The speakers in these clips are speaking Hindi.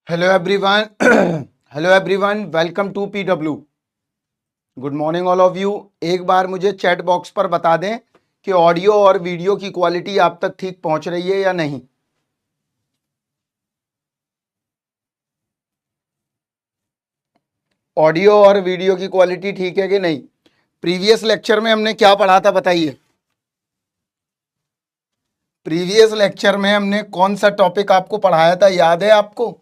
Hello everyone hello everyone, welcome to PW. Good morning all of you. एक बार मुझे चैट बॉक्स पर बता दें कि ऑडियो और वीडियो की क्वालिटी आप तक ठीक पहुंच रही है या नहीं। ऑडियो और वीडियो की क्वालिटी ठीक है कि नहीं। प्रीवियस लेक्चर में हमने क्या पढ़ा था बताइए। प्रीवियस लेक्चर में हमने कौन सा टॉपिक आपको पढ़ाया था, याद है आपको?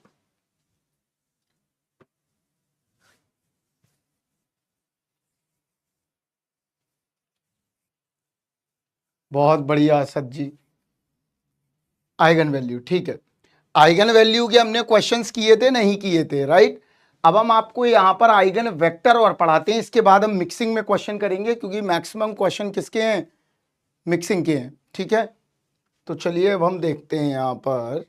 बहुत बढ़िया सर जी। आइगन वैल्यू, ठीक है। आइगन वैल्यू के हमने क्वेश्चंस किए थे, नहीं किए थे, राइट। अब हम आपको यहां पर आइगन वेक्टर और पढ़ाते हैं, इसके बाद हम मिक्सिंग में क्वेश्चन करेंगे क्योंकि मैक्सिमम क्वेश्चन किसके हैं? मिक्सिंग के हैं, ठीक है। तो चलिए अब हम देखते हैं यहां पर।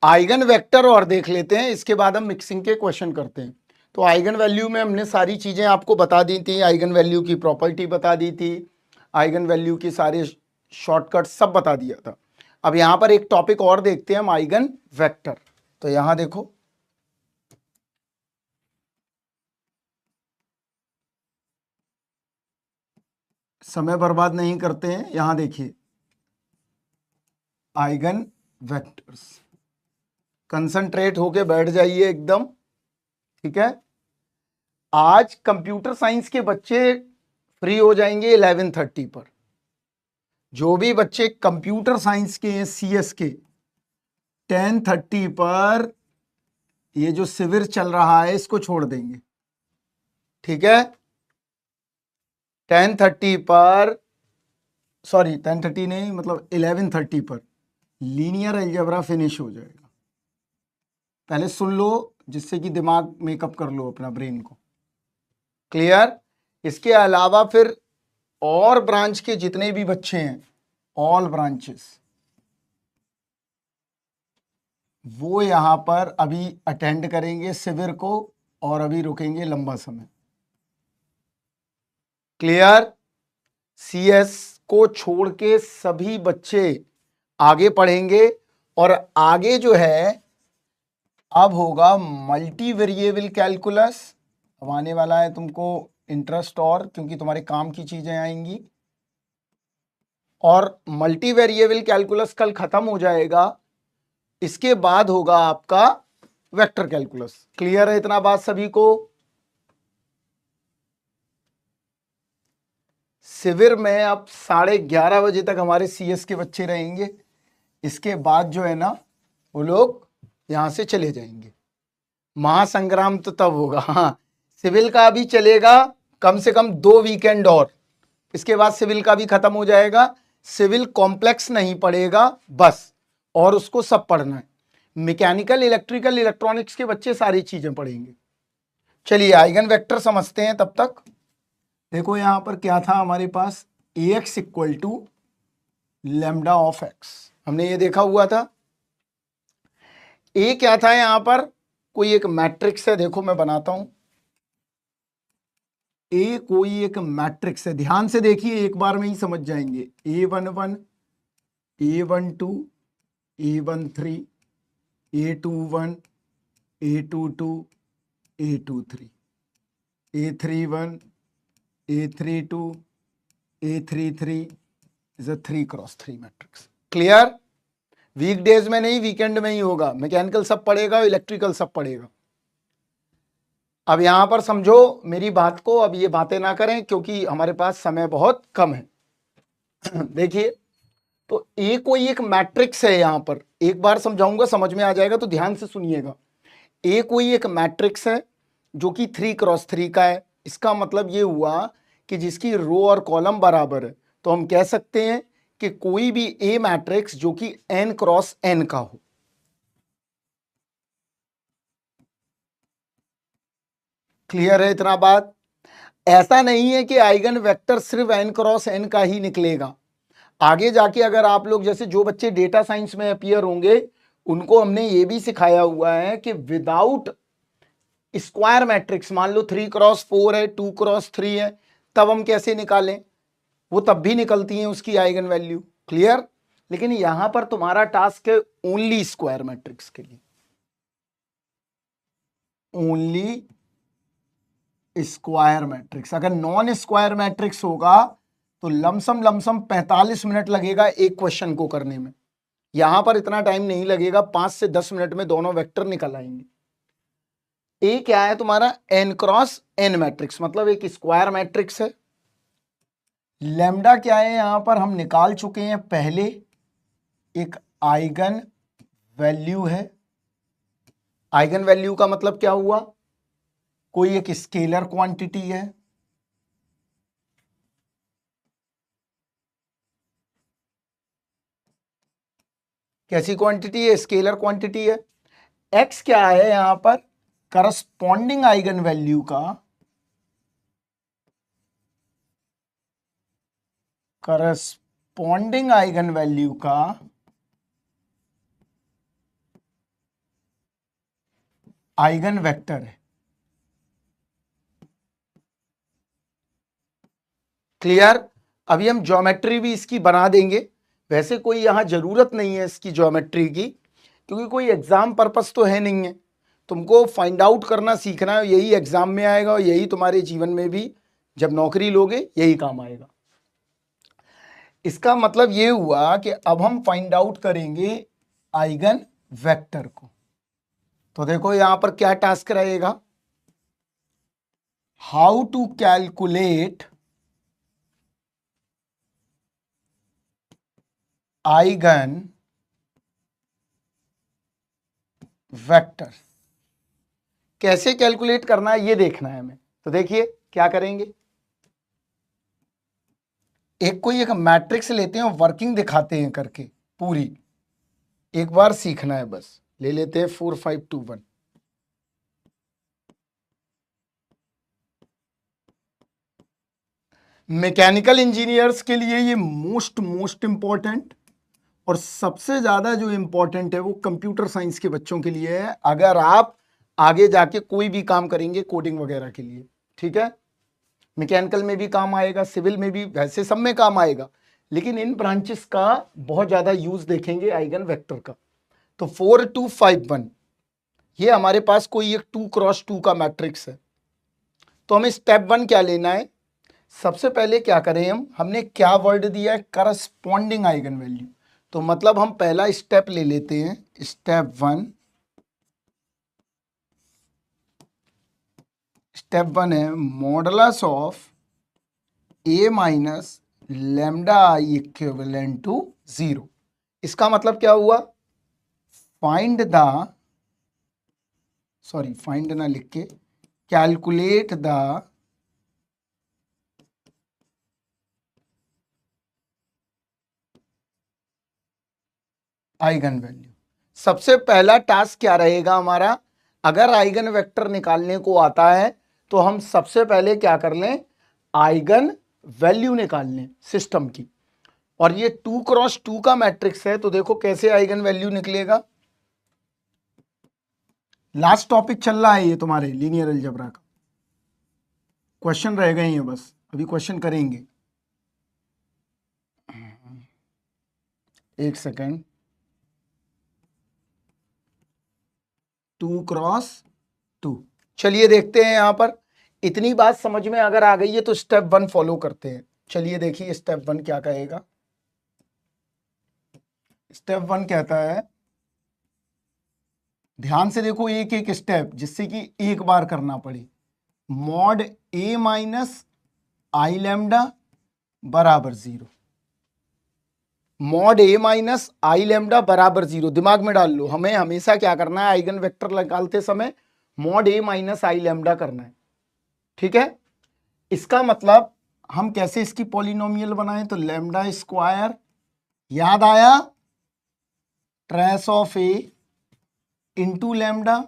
आइगन वेक्टर और देख लेते हैं, इसके बाद हम मिक्सिंग के क्वेश्चन करते हैं। तो आइगन वैल्यू में हमने सारी चीजें आपको बता दी थी, आइगन वैल्यू की प्रॉपर्टी बता दी थी, आइगन वैल्यू की सारे शॉर्टकट सब बता दिया था। अब यहां पर एक टॉपिक और देखते हैं हम, आइगन वेक्टर। तो यहां देखो, समय बर्बाद नहीं करते हैं, यहां देखिए आइगन वेक्टर्स। कंसंट्रेट होके बैठ जाइए एकदम, ठीक है। आज कंप्यूटर साइंस के बच्चे फ्री हो जाएंगे 11:30 पर। जो भी बच्चे कंप्यूटर साइंस के हैं, सीएस के, 10:30 पर ये जो शिविर चल रहा है इसको छोड़ देंगे, ठीक है। 10:30 पर, सॉरी 10:30 नहीं, मतलब 11:30 पर लीनियर अलजेब्रा फिनिश हो जाएगा। पहले सुन लो जिससे कि दिमाग मेकअप कर लो अपना, ब्रेन को। क्लियर? इसके अलावा फिर और ब्रांच के जितने भी बच्चे हैं, ऑल ब्रांचेस, वो यहां पर अभी अटेंड करेंगे शिविर को और अभी रुकेंगे लंबा समय। क्लियर? सीएस को छोड़ के सभी बच्चे आगे पढ़ेंगे। और आगे जो है अब होगा मल्टी वेरिएबल कैलकुलस। अब आने वाला है तुमको इंटरेस्ट, और क्योंकि तुम्हारे काम की चीजें आएंगी। और मल्टी वेरिएबल कैलकुलस कल खत्म हो जाएगा, इसके बाद होगा आपका वेक्टर कैलकुलस। क्लियर है इतना बात सभी को? शिविर में अब 11:30 बजे तक हमारे सीएस के बच्चे रहेंगे। इसके बाद जो है ना, वो लोग यहां से चले जाएंगे। महासंग्राम तो तब होगा, हाँ। सिविल का भी चलेगा कम से कम 2 वीकेंड और, इसके बाद सिविल का भी खत्म हो जाएगा। सिविल कॉम्प्लेक्स नहीं पड़ेगा बस, और उसको सब पढ़ना है। मैकेनिकल, इलेक्ट्रिकल, इलेक्ट्रॉनिक्स के बच्चे सारी चीजें पढ़ेंगे। चलिए आइगन वेक्टर समझते हैं तब तक। देखो यहां पर क्या था हमारे पास, Ax equal to lambda of x, हमने ये देखा हुआ था। ए क्या था यहां पर? कोई एक मैट्रिक्स है, देखो मैं बनाता हूं। ए कोई एक मैट्रिक्स है, ध्यान से देखिए, एक बार में ही समझ जाएंगे। A11, A12, A13, A21, A22, A23, A31, A32, A33 is a 3x3 matrix. Clear? Weekdays में नहीं, वीकेंड में ही होगा। मैकेनिकल सब पढ़ेगा, इलेक्ट्रिकल सब पढ़ेगा। अब यहां पर समझो मेरी बात को, अब ये बातें ना करें क्योंकि हमारे पास समय बहुत कम है। देखिए, तो ए कोई एक मैट्रिक्स है, यहां पर एक बार समझाऊंगा, समझ में आ जाएगा, तो ध्यान से सुनिएगा। ए कोई एक मैट्रिक्स है जो कि 3x3 का है। इसका मतलब ये हुआ कि जिसकी रो और कॉलम बराबर है, तो हम कह सकते हैं कि कोई भी ए मैट्रिक्स जो कि n×n का हो। क्लियर है इतना बात? ऐसा नहीं है कि आइगन वेक्टर सिर्फ n×n का ही निकलेगा। आगे जाके अगर आप लोग, जैसे जो बच्चे डेटा साइंस में अपीयर होंगे, उनको हमने ये भी सिखाया हुआ है कि विदाउट स्क्वायर मैट्रिक्स, मान लो 3x4 है, 2x3 है, तब हम कैसे निकालें। वो तब भी निकलती हैं उसकी आइगन वैल्यू। क्लियर? लेकिन यहां पर तुम्हारा टास्क है ओनली स्क्वायर मैट्रिक्स के लिए, ओनली स्क्वायर मैट्रिक्स। अगर नॉन स्क्वायर मैट्रिक्स होगा तो लमसम 45 मिनट लगेगा एक क्वेश्चन को करने में। यहां पर इतना टाइम नहीं लगेगा, 5 से 10 मिनट में दोनों वेक्टर निकल आएंगे। ए क्या है तुम्हारा? एन क्रॉस एन मैट्रिक्स, मतलब एक स्क्वायर मैट्रिक्स है। लैम्डा क्या है यहां पर हम निकाल चुके हैं पहले, एक आइगन वैल्यू है। आइगन वैल्यू का मतलब क्या हुआ? कोई एक स्केलर क्वांटिटी है। कैसी क्वांटिटी है? स्केलर क्वांटिटी है। एक्स क्या है यहां पर? करस्पॉन्डिंग आइगन वैल्यू का, करस्पॉन्डिंग आइगन वैल्यू का आइगन वेक्टर है। क्लियर? अभी हम ज्योमेट्री भी इसकी बना देंगे। वैसे कोई यहां जरूरत नहीं है इसकी ज्योमेट्री की, क्योंकि कोई एग्जाम पर्पस तो है नहीं है। तुमको फाइंड आउट करना सीखना है, यही एग्जाम में आएगा और यही तुम्हारे जीवन में भी जब नौकरी लोगे यही काम आएगा। इसका मतलब ये हुआ कि अब हम फाइंड आउट करेंगे आइगन वेक्टर को। तो देखो यहां पर क्या टास्क रहेगा? How to calculate eigen vector. कैसे कैलकुलेट करना है ये देखना है हमें। तो देखिए क्या करेंगे, कोई एक मैट्रिक्स लेते हैं, वर्किंग दिखाते हैं करके पूरी, एक बार सीखना है बस। ले लेते हैं 4 5 2 1। मैकेनिकल इंजीनियर्स के लिए ये मोस्ट इंपॉर्टेंट, और सबसे ज्यादा जो इंपॉर्टेंट है वो कंप्यूटर साइंस के बच्चों के लिए है, अगर आप आगे जाके कोई भी काम करेंगे कोडिंग वगैरह के लिए। ठीक है? मैकेनिकल में भी काम आएगा, सिविल में भी, वैसे सब में काम आएगा, लेकिन इन ब्रांचेस का बहुत ज्यादा यूज देखेंगे आइगन वेक्टर का। तो 4 2 5 1 ये हमारे पास कोई एक 2 क्रॉस 2 का मैट्रिक्स है। तो हमें स्टेप 1 क्या लेना है? सबसे पहले क्या करें हमने क्या वर्ड दिया है? Corresponding eigen value. तो मतलब हम पहला स्टेप ले लेते हैं, स्टेप 1। स्टेप 1 है modulus of A minus lambda I equivalent to 0। इसका मतलब क्या हुआ? फाइंड ना लिख के कैलकुलेट द आइगन वैल्यू। सबसे पहला टास्क क्या रहेगा हमारा? अगर आइगन वेक्टर निकालने को आता है तो हम सबसे पहले क्या कर लें? आइगन वैल्यू निकाल लें सिस्टम की। और ये 2 क्रॉस 2 का मैट्रिक्स है, तो देखो कैसे आइगन वैल्यू निकलेगा। लास्ट टॉपिक चल रहा है ये तुम्हारे लीनियर अलजेब्रा का, क्वेश्चन रह गए हैं बस, अभी क्वेश्चन करेंगे। एक सेकेंड। 2 क्रॉस 2, चलिए देखते हैं। यहां पर इतनी बात समझ में अगर आ गई है तो स्टेप 1 फॉलो करते हैं। चलिए देखिए स्टेप 1 क्या कहेगा। स्टेप 1 कहता है, ध्यान से देखो एक एक स्टेप, जिससे कि एक बार करना पड़े। मॉड ए माइनस आई लैम्डा बराबर 0। मॉड ए माइनस आई लैम्डा बराबर 0, दिमाग में डाल लो। हमें हमेशा क्या करना है? आइगन वेक्टर निकालते समय मॉड ए माइनस आई लैम्डा करना है। ठीक है? इसका मतलब हम कैसे इसकी पॉलिनोमियल बनाएं? तो लैम्डा स्क्वायर, याद आया? Trace of A into lambda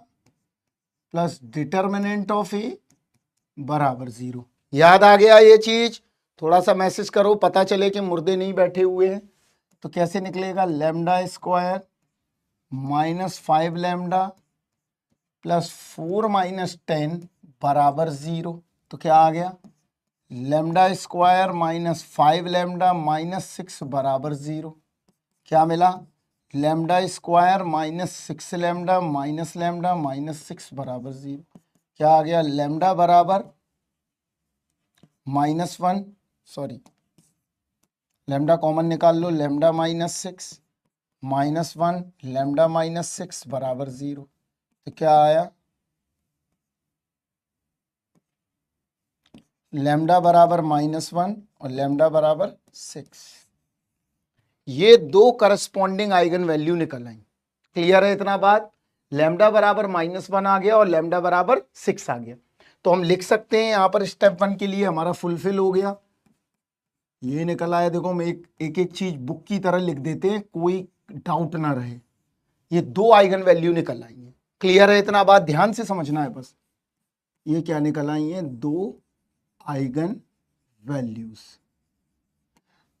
plus determinant of A बराबर 0। याद आ गया ये चीज? थोड़ा सा मैसेज करो, पता चले कि मुर्दे नहीं बैठे हुए हैं। तो कैसे निकलेगा? Lambda square minus 5 lambda plus 4 minus 10 बराबर 0। तो क्या आ गया? Lambda square minus 5 lambda minus 6 बराबर 0। क्या मिला? Lambda square minus 6 lambda minus 6 बराबर 0। क्या आ गया? लैम्डा बराबर -1, सॉरी लैम्डा कॉमन निकाल लो, लैम्डा -6 -1 लैम्डा -6 बराबर 0। तो क्या आया? लैम्डा बराबर -1 और लैम्डा बराबर 6। ये दो करस्पॉन्डिंग आइगन वैल्यू निकल आई। क्लियर है इतना बात? लैम्डा बराबर -1 आ गया और लैम्डा बराबर 6 आ गया। तो हम लिख सकते हैं यहां पर स्टेप 1 के लिए हमारा फुलफिल हो गया। ये निकल आया। देखो हम एक चीज बुक की तरह लिख देते हैं, कोई डाउट ना रहे। ये दो आइगन वैल्यू निकल आई है। क्लियर है इतना बात? ध्यान से समझना है बस। ये क्या निकल आई है? दो आइगन वैल्यूज।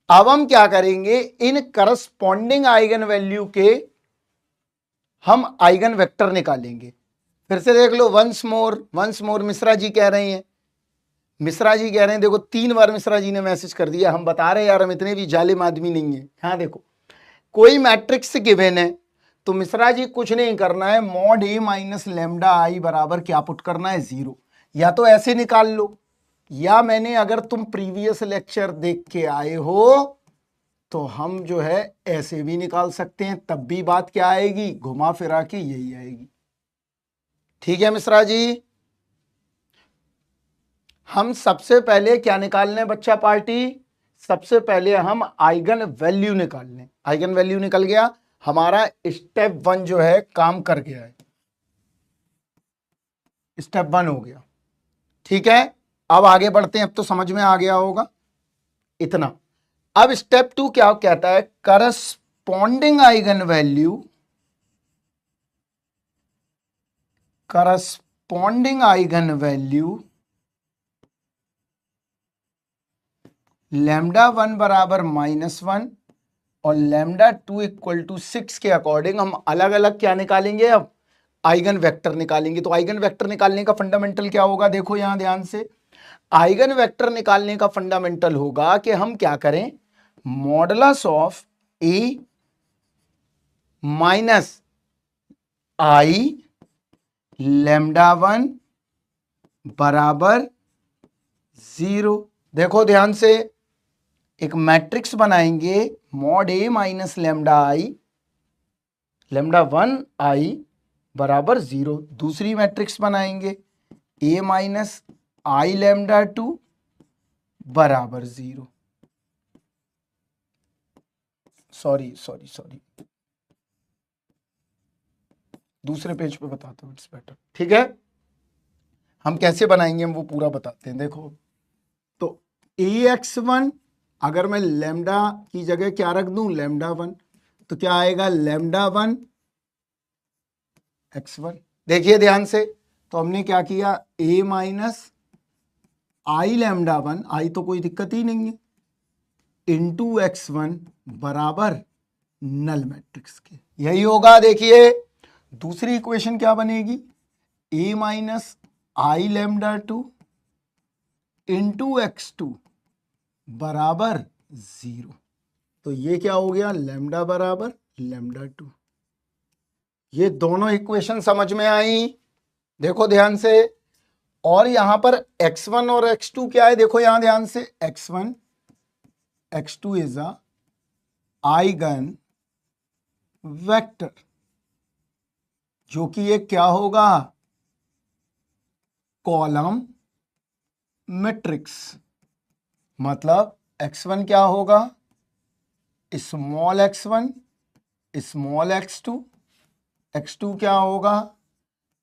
अब हम क्या करेंगे? इन करस्पॉन्डिंग आइगन वैल्यू के हम आइगन वेक्टर निकालेंगे। फिर से देख लो, वंस मोर मिश्रा जी कह रहे हैं। मिश्रा जी कह रहे हैं, देखो 3 बार मिश्रा जी ने मैसेज कर दिया। हम बता रहे हैं यार, हम इतने भी जालिम आदमी नहीं है। हाँ देखो, कोई मैट्रिक्स गिवन है तो मिश्रा जी कुछ नहीं करना है, मॉड ए माइनस लैम्डा आई बराबर क्या पुट करना है? 0। या तो ऐसे निकाल लो, या मैंने, अगर तुम प्रीवियस लेक्चर देख के आए हो तो हम जो है ऐसे भी निकाल सकते हैं। तब भी बात क्या आएगी? घुमा फिरा के यही आएगी। ठीक है मिश्रा जी? हम सबसे पहले क्या निकालने बच्चा पार्टी? सबसे पहले हम आइगन वैल्यू निकालने। आइगन वैल्यू निकल गया, हमारा स्टेप 1 जो है काम कर गया है। स्टेप 1 हो गया। ठीक है, अब आगे बढ़ते हैं। अब तो समझ में आ गया होगा इतना। अब स्टेप 2 क्या कहता है? Corresponding eigen value, corresponding eigen value λ1 बराबर -1 और λ2 इक्वल टू 6 के अकॉर्डिंग हम अलग अलग क्या निकालेंगे? अब आइगन वेक्टर निकालेंगे। तो आइगन वेक्टर निकालने का फंडामेंटल क्या होगा? देखो यहां ध्यान से, आइगन वेक्टर निकालने का फंडामेंटल होगा कि हम क्या करें? मॉडुलस ऑफ ए माइनस आई λ1 बराबर 0। देखो ध्यान से, एक मैट्रिक्स बनाएंगे, मॉड ए माइनस लैम्डा आई λ1 आई बराबर 0। दूसरी मैट्रिक्स बनाएंगे, ए माइनस आई λ2 बराबर 0। सॉरी, दूसरे पेज पे बताता हूं, इट्स बेटर। ठीक है, हम कैसे बनाएंगे हम वो पूरा बताते हैं। देखो, तो AX1 अगर मैं लैम्डा की जगह क्या रख दूं? λ1, तो क्या आएगा? λ1 x1। देखिए ध्यान से, तो हमने क्या किया? a माइनस आई λ1, आई तो कोई दिक्कत ही नहीं है, इंटू x1 बराबर नल मैट्रिक्स के। यही होगा। देखिए दूसरी इक्वेशन क्या बनेगी? a minus I λ2 into x2 बराबर 0। तो ये क्या हो गया? लैम्डा बराबर λ2। ये दोनों इक्वेशन समझ में आई? देखो ध्यान से। और यहां पर x1 और x2 क्या है? देखो यहां ध्यान से, x1 x2 is a eigen vector, जो कि ये क्या होगा? Column matrix. मतलब x1 क्या होगा? Small x1 small x2, x2 क्या होगा?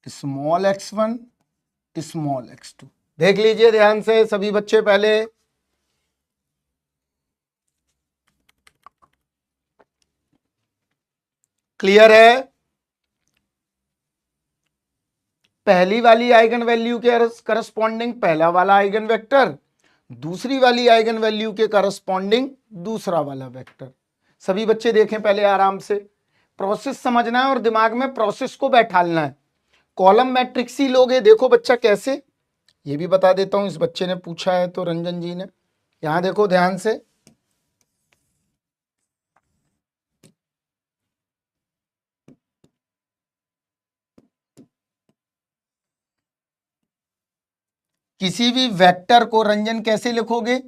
Small x1 small x2। देख लीजिए ध्यान से सभी बच्चे। पहले क्लियर है? पहली वाली आइगन वैल्यू के करस्पॉन्डिंग पहला वाला आइगन वेक्टर, दूसरी वाली आइगन वैल्यू के करस्पॉन्डिंग दूसरा वाला वेक्टर। सभी बच्चे देखें पहले आराम से, प्रोसेस समझना है और दिमाग में प्रोसेस को बैठालना है। कॉलम मैट्रिक्स ही लोगे। देखो बच्चा कैसे, ये भी बता देता हूं, इस बच्चे ने पूछा है तो, रंजन जी ने। यहां देखो ध्यान से, किसी भी वेक्टर को रंजन कैसे लिखोगे?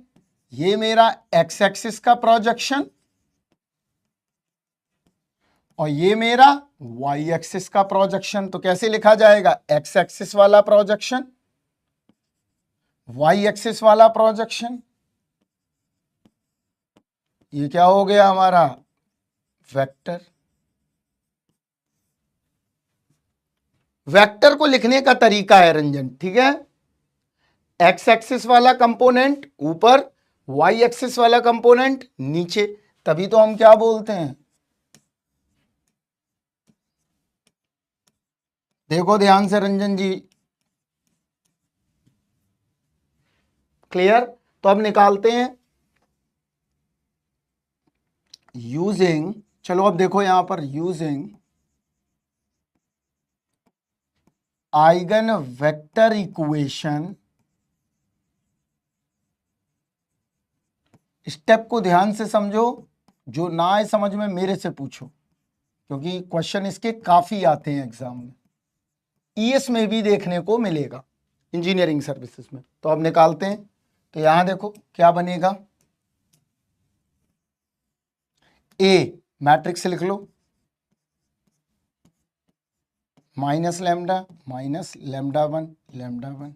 ये मेरा एक्स एक्सिस का प्रोजेक्शन और ये मेरा वाई एक्सिस का प्रोजेक्शन। तो कैसे लिखा जाएगा? एक्स एक्सिस वाला प्रोजेक्शन, वाई एक्सिस वाला प्रोजेक्शन, ये क्या हो गया हमारा? वेक्टर। वेक्टर को लिखने का तरीका है रंजन, ठीक है, एक्स एक्सिस वाला कंपोनेंट ऊपर, वाई एक्सिस वाला कंपोनेंट नीचे, तभी तो हम क्या बोलते हैं? देखो ध्यान से रंजन जी, क्लियर? तो अब निकालते हैं यूजिंग, चलो अब देखो यहां पर, using eigen vector equation. Step को ध्यान से समझो, जो ना आए समझ में मेरे से पूछो, क्योंकि क्वेश्चन इसके काफी आते हैं एग्जाम में, ईएस में भी देखने को मिलेगा, इंजीनियरिंग सर्विसेज में। तो अब निकालते हैं। तो यहां देखो क्या बनेगा, ए मैट्रिक्स लिख लो, minus lambda minus lambda one lambda one,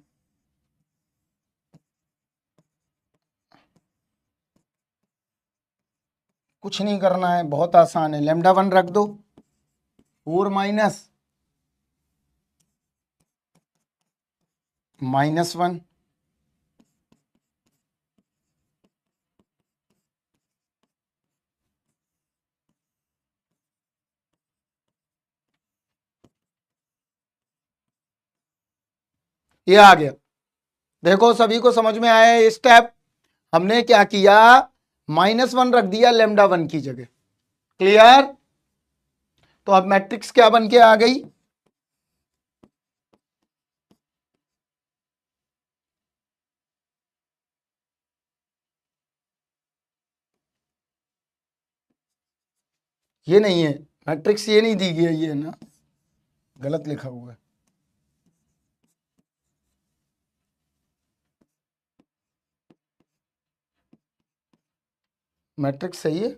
कुछ नहीं करना है, बहुत आसान है, लैम्डा वन रख दो, 4 माइनस माइनस वन, ये आ गया। देखो सभी को समझ में आया ये स्टेप? हमने क्या किया, माइनस वन रख दिया लैम्डा वन की जगह, क्लियर? तो अब मैट्रिक्स क्या बन के आ गई, ये नहीं है मैट्रिक्स, ये नहीं दी गई, ये ना गलत लिखा हुआ है, मैट्रिक्स सही है,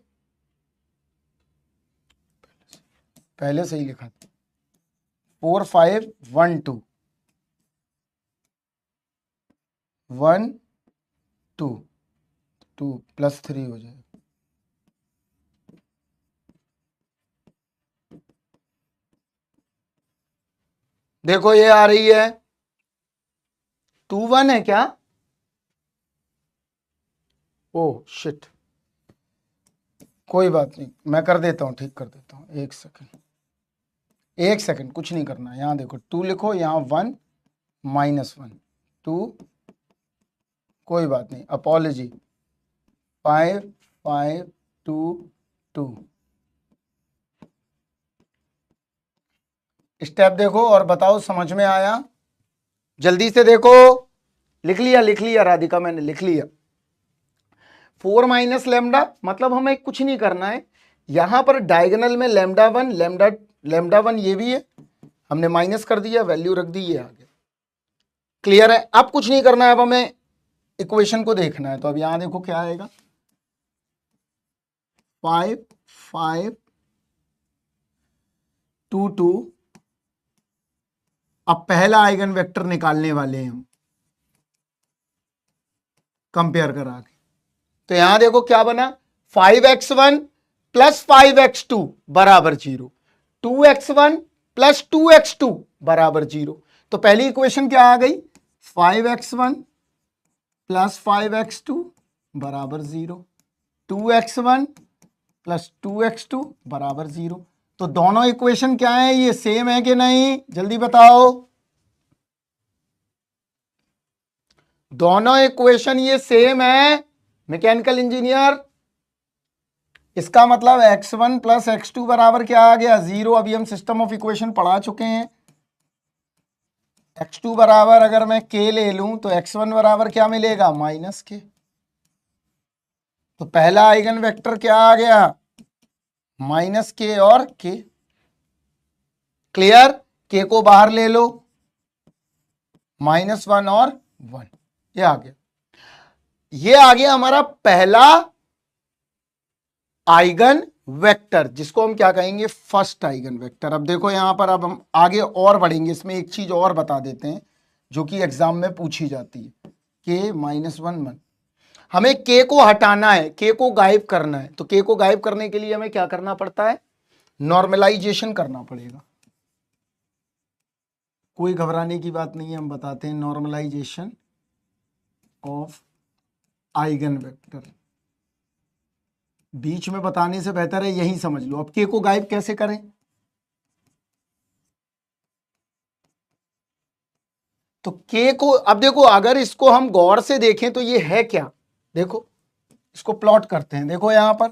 पहले सही लिखा था, 4 5 1 2 1 2 2 प्लस 3 हो जाएगा। देखो ये आ रही है 2 1 है क्या? ओह शिट, कोई बात नहीं, मैं कर देता हूँ, ठीक कर देता हूँ, एक सेकंड, एक सेकंड, कुछ नहीं करना। यहाँ देखो 2 लिखो, यहाँ 1 माइनस 1 2, कोई बात नहीं, अपॉलॉजी, 5 5 2 2। स्टेप देखो और बताओ समझ में आया? जल्दी से देखो, लिख लिया राधिका, मैंने लिख लिया। 4 माइनस लैम्डा, मतलब हमें कुछ नहीं करना है, यहां पर डायगोनल में लैम्डा वन लैम्डा वन ये भी है, हमने माइनस कर दिया, वैल्यू रख दी, ये आ गया, क्लियर है? अब कुछ नहीं करना है, अब हमें इक्वेशन को देखना है। तो अब यहां देखो क्या आएगा, 5 5 2 2। अब पहला आइगन वेक्टर निकालने वाले हैं हम, कंपेयर करा के। तो यहां देखो क्या बना, 5x1 प्लस 5x2 बराबर 0, 2x1 प्लस 2x2 बराबर 0। तो पहली इक्वेशन क्या आ गई, 5x1 प्लस 5x2 बराबर 0, 2x1 प्लस 2x2 बराबर 0। तो दोनों इक्वेशन क्या है, ये सेम है कि नहीं, जल्दी बताओ? दोनों इक्वेशन ये सेम है मैकेनिकल इंजीनियर, इसका मतलब x1 प्लस x2 बराबर क्या आ गया, 0। अभी हम सिस्टम ऑफ इक्वेशन पढ़ा चुके हैं, x2 बराबर अगर मैं k ले लूं तो x1 बराबर क्या मिलेगा, -k। तो पहला आइगन वेक्टर क्या आ गया, -k और k। क्लियर, k को बाहर ले लो, -1 और 1, ये आ गया। ये आ गया हमारा पहला आइगन वेक्टर, जिसको हम क्या कहेंगे, फर्स्ट आइगन वेक्टर। अब देखो यहां पर, अब हम आगे और बढ़ेंगे, इसमें एक चीज और बता देते हैं जो कि एग्जाम में पूछी जाती है, k -1 हमें k को हटाना है, k को गायब करना है। तो k को गायब करने के लिए हमें क्या करना पड़ता है, नॉर्मलाइजेशन करना पड़ेगा। कोई घबराने की बात नहीं है, हम बताते हैं, नॉर्मलाइजेशन ऑफ आइगन वेक्टर। बीच में बताने से बेहतर है यही समझ लो। अब k को गायब कैसे करें, तो k को, अब देखो अगर इसको हम गौर से देखें तो ये है क्या, देखो इसको प्लॉट करते हैं। देखो यहां पर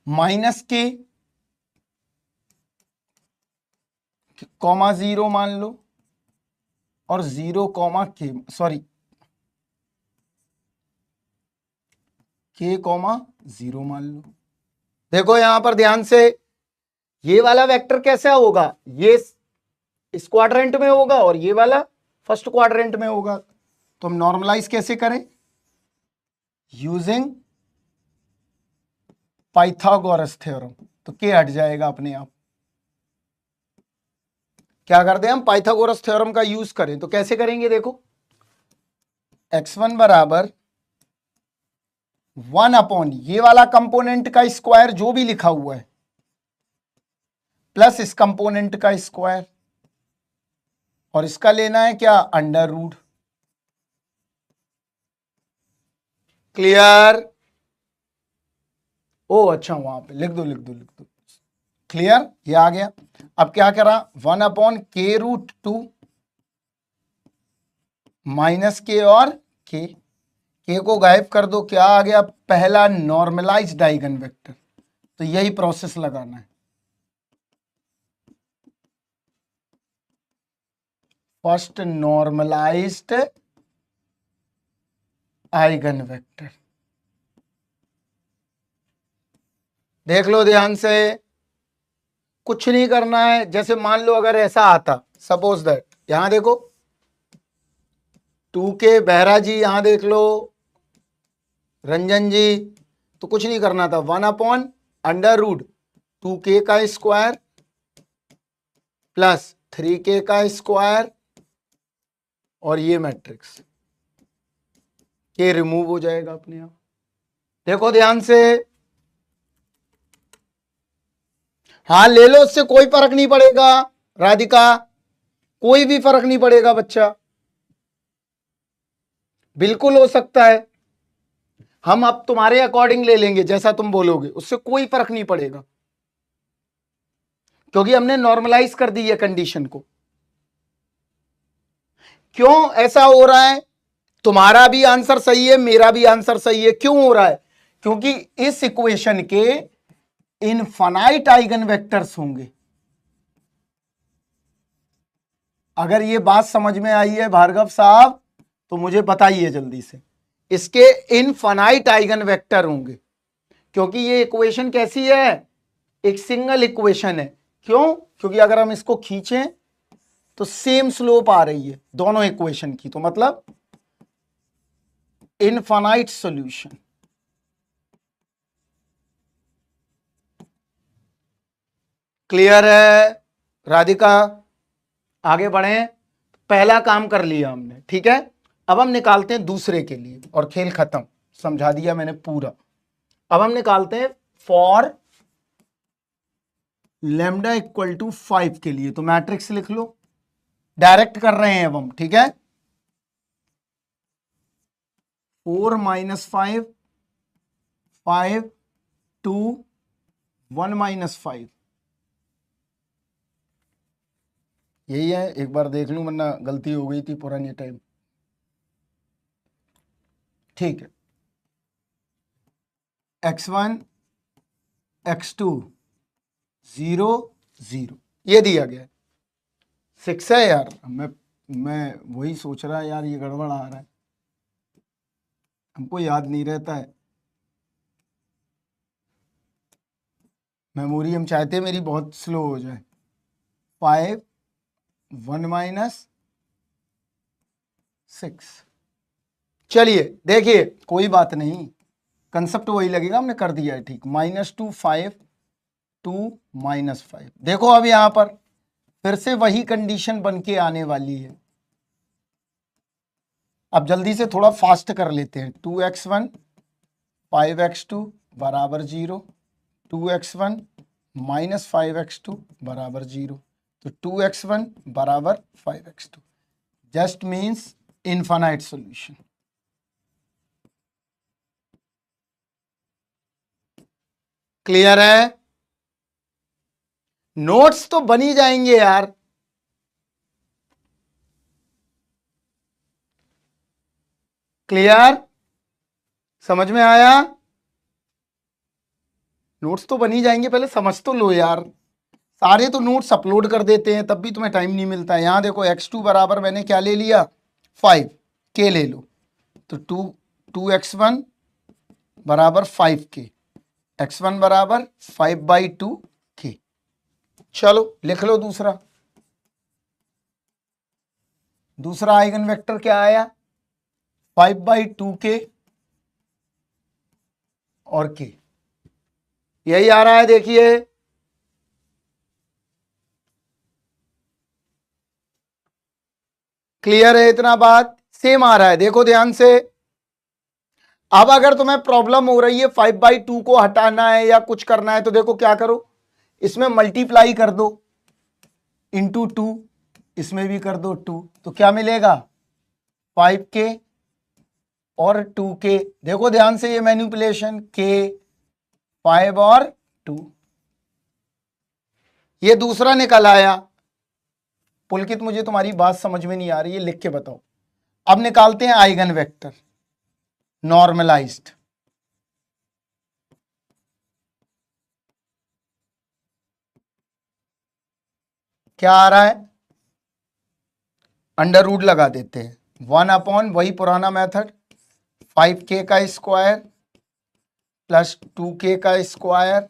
-k, -0 मान लो, और 0, k, सॉरी k, 0 मान लो। देखो यहां पर ध्यान से, ये वाला वेक्टर कैसा होगा, ये इस क्वाड्रेंट में होगा और ये वाला फर्स्ट क्वाड्रेंट में होगा। तो हम नॉर्मलाइज कैसे करें, यूजिंग पाइथागोरस थ्योरम। तो k हट जाएगा अपने आप। क्या करते हैं हम, पाइथागोरस थ्योरम का यूज करें। तो कैसे करेंगे, देखो x1 बराबर 1 ये वाला कंपोनेंट का स्क्वायर जो भी लिखा हुआ है, प्लस इस कंपोनेंट का स्क्वायर, और इसका लेना है क्या, अंडर रूट। क्लियर, ओ अच्छा वहां पे लिख दो लिख दो लिख दो। क्लियर, ये आ गया। अब क्या करा, 1/k√2 -k और k को गायब कर दो, क्या आ गया, पहला नॉर्मलाइज्ड आइगन वेक्टर। तो यही प्रोसेस लगाना है, फर्स्ट नॉर्मलाइज्ड आइगन वेक्टर। देख लो ध्यान से, कुछ नहीं करना है। जैसे मान लो अगर ऐसा आता, सपोज दैट, यहां देखो 2k, बहरा जी यहां देख लो, रंजन जी, तो कुछ नहीं करना था, 1/√2k का स्क्वायर प्लस 3k का स्क्वायर, और ये मैट्रिक्स के रिमूव हो जाएगा अपने आप। देखो ध्यान से, हाँ ले लो, उससे कोई फर्क नहीं पड़ेगा राधिका, कोई भी फर्क नहीं पड़ेगा बच्चा, बिल्कुल हो सकता है। हम अब तुम्हारे अकॉर्डिंग ले लेंगे, जैसा तुम बोलोगे, उससे कोई फर्क नहीं पड़ेगा, क्योंकि हमने नॉर्मलाइज कर दी है कंडीशन को। क्यों ऐसा हो रहा है, तुम्हारा भी आंसर सही है, मेरा भी आंसर सही है। क्यों हो रहा है, क्योंकि इस इक्वेशन के इनफाइनाइट आइगन वेक्टर्स होंगे। अगर ये बात समझ में आई है भार्गव साहब, तो मुझे बताइए जल्दी से। इसके इनफाइनाइट आइगन वेक्टर होंगे, क्योंकि ये इक्वेशन कैसी है, एक सिंगल इक्वेशन है। क्यों, क्योंकि अगर हम इसको खींचें तो सेम स्लोप आ रही है दोनों इक्वेशन की, तो मतलब इनफाइनाइट सॉल्यूशन। क्लियर है राधिका, आगे बढ़े। पहला काम कर लिया हमने, ठीक है। अब हम निकालते हैं दूसरे के लिए, और खेल खत्म, समझा दिया मैंने पूरा। अब हम निकालते हैं फॉर लैम्डा इक्वल टू 5 के लिए। तो मैट्रिक्स लिख लो, डायरेक्ट कर रहे हैं अब हम, ठीक है। 4 - 5, 5 2 1 - 5, यही है। एक बार देख लूं वरना गलती हो गई थी पुराने टाइम, ठीक है। x1 x2 0 0 ये दिया गया है। 6 है यार। मैं वही सोच रहा यार, ये गड़बड़ आ रहा है, हमको याद नहीं रहता है। मेमोरी हम चाहते हैं मेरी बहुत स्लो हो जाए। 5 1 माइनस 6। चलिए देखिए, कोई बात नहीं, कंसेप्ट वही लगेगा, हमने कर दिया है ठीक। -2 5 2 -5। देखो अब यहां पर फिर से वही कंडीशन बन के आने वाली है। अब जल्दी से थोड़ा फास्ट कर लेते हैं। 2x1 5x2 बराबर 0, 2x1 -5x2 बराबर 0, तो 2x1 बराबर 5x2 just means infinite solution. Clear है? नोट्स तो बन ही जाएंगे यार। क्लियर? समझ में आया? नोट्स तो बन ही जाएंगे, पहले समझ तो लो यार। सारे तो नोट्स अपलोड कर देते हैं तब भी तुम्हें टाइम नहीं मिलता है। यहां देखो x2 बराबर मैंने क्या ले लिया, 5 के ले लो, तो 2x1 बराबर 5k, x1 बराबर 5/2 k। चलो लिख लो दूसरा। दूसरा आइगन वेक्टर क्या आया, 5/2k और k, यही आ रहा है। देखिए क्लियर है इतना बात? सेम आ रहा है, देखो ध्यान से। अब अगर तुम्हें प्रॉब्लम हो रही है 5/2 को हटाना है या कुछ करना है, तो देखो क्या करो, इसमें मल्टीप्लाई कर दो इंटू 2, इसमें भी कर दो 2, तो क्या मिलेगा 5k और 2k। देखो ध्यान से ये मैनिपुलेशन, k 5 और 2, ये दूसरा निकल आया। पुलकित मुझे तुम्हारी बात समझ में नहीं आ रही है, लिख के बताओ। अब निकालते हैं आइगन वेक्टर नॉर्मलाइज्ड। क्या आ रहा है, अंडर रूट लगा देते हैं, 1 वही पुराना मेथड, 5k का स्क्वायर प्लस 2k का स्क्वायर,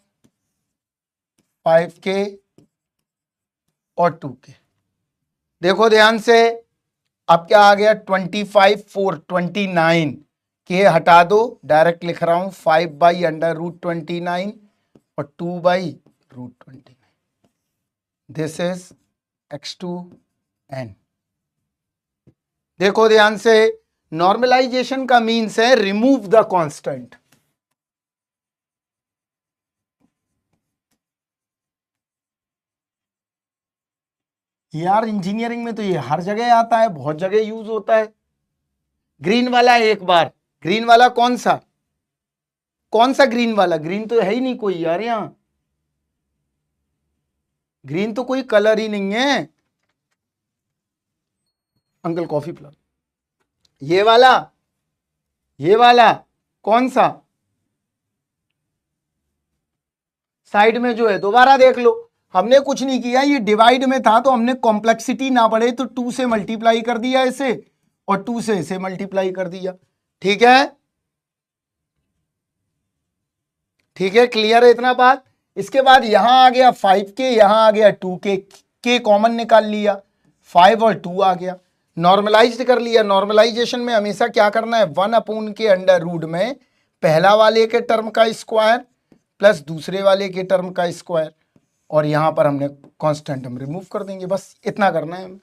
5k और 2k। देखो ध्यान से, अब क्या आ गया, 25 4 29, के हटा दो, डायरेक्ट लिख रहा हूं 5/√29 और 2/√29। This is x2n। देखो ध्यान से, नॉर्मलाइजेशन का मीन्स है रिमूव द कांस्टेंट। यार इंजीनियरिंग में तो ये हर जगह आता है, बहुत जगह यूज होता है। ग्रीन वाला एक बार, ग्रीन वाला कौन सा, कौन सा ग्रीन वाला, ग्रीन तो है ही नहीं कोई यार यहां, ग्रीन तो कोई कलर ही नहीं है। अंकल कॉफी पिला। ये वाला, ये वाला कौन सा, साइड में जो है, दोबारा देख लो। हमने कुछ नहीं किया, ये डिवाइड में था तो हमने कॉम्प्लेक्सिटी ना बढ़े तो 2 से मल्टीप्लाई कर दिया इसे, और 2 से इसे मल्टीप्लाई कर दिया। ठीक है, ठीक है, क्लियर है इतना बात। इसके बाद यहां आ गया 5k, यहां आ गया 2k, के कॉमन निकाल लिया, 5 और 2 आ गया, नॉर्मलाइज्ड कर लिया। नॉर्मलाइजेशन में हमेशा क्या करना है, 1/√, में पहला वाले के टर्म का स्क्वायर प्लस दूसरे वाले के टर्म का स्क्वायर, और यहां पर हमने कांस्टेंट हम रिमूव कर देंगे, बस इतना करना है हमें।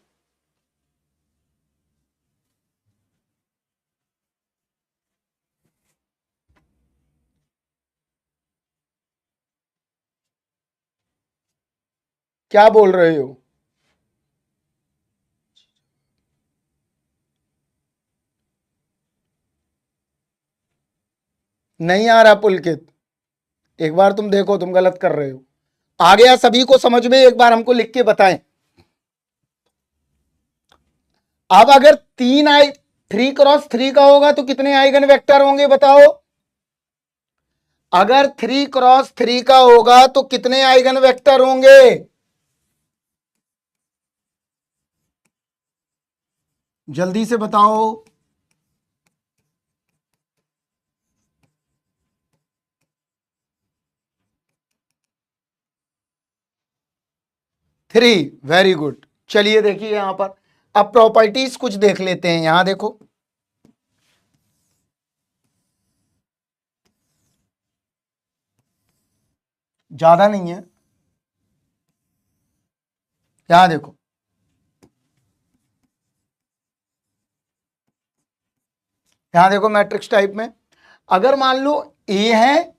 क्या बोल रहे हो, नहीं आ रहा पुलकित? एक बार तुम देखो, तुम गलत कर रहे हो। आ गया सभी को समझ में? एक बार हमको लिख के बताएं। अब अगर 3x3 का होगा तो कितने आइगन वेक्टर होंगे बताओ? अगर 3x3 का होगा तो कितने आइगन वेक्टर होंगे? जल्दी से बताओ। Three, very good. चलिए देखिए यहां पर अब प्रॉपर्टीज कुछ देख लेते हैं। यहां देखो, ज्यादा नहीं है, यहां देखो, यहां देखो मैट्रिक्स टाइप में अगर मान लो ए है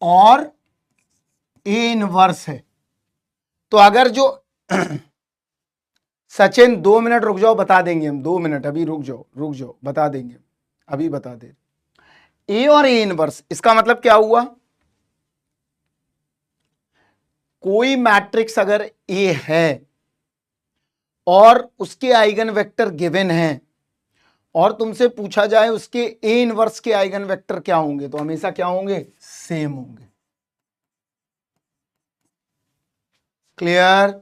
और ए इनवर्स है, तो अगर जो सचिन 2 मिनट रुक जाओ, बता देंगे हम, 2 मिनट अभी रुक जाओ, रुक जाओ, बता देंगे, अभी बता दे। ए और ए इनवर्स, इसका मतलब क्या हुआ, कोई मैट्रिक्स अगर ए है और उसके आइगन वेक्टर गिवन हैं और तुमसे पूछा जाए उसके ए इनवर्स के आइगन वेक्टर क्या होंगे, तो हमेशा क्या होंगे, सेम होंगे। क्लियर।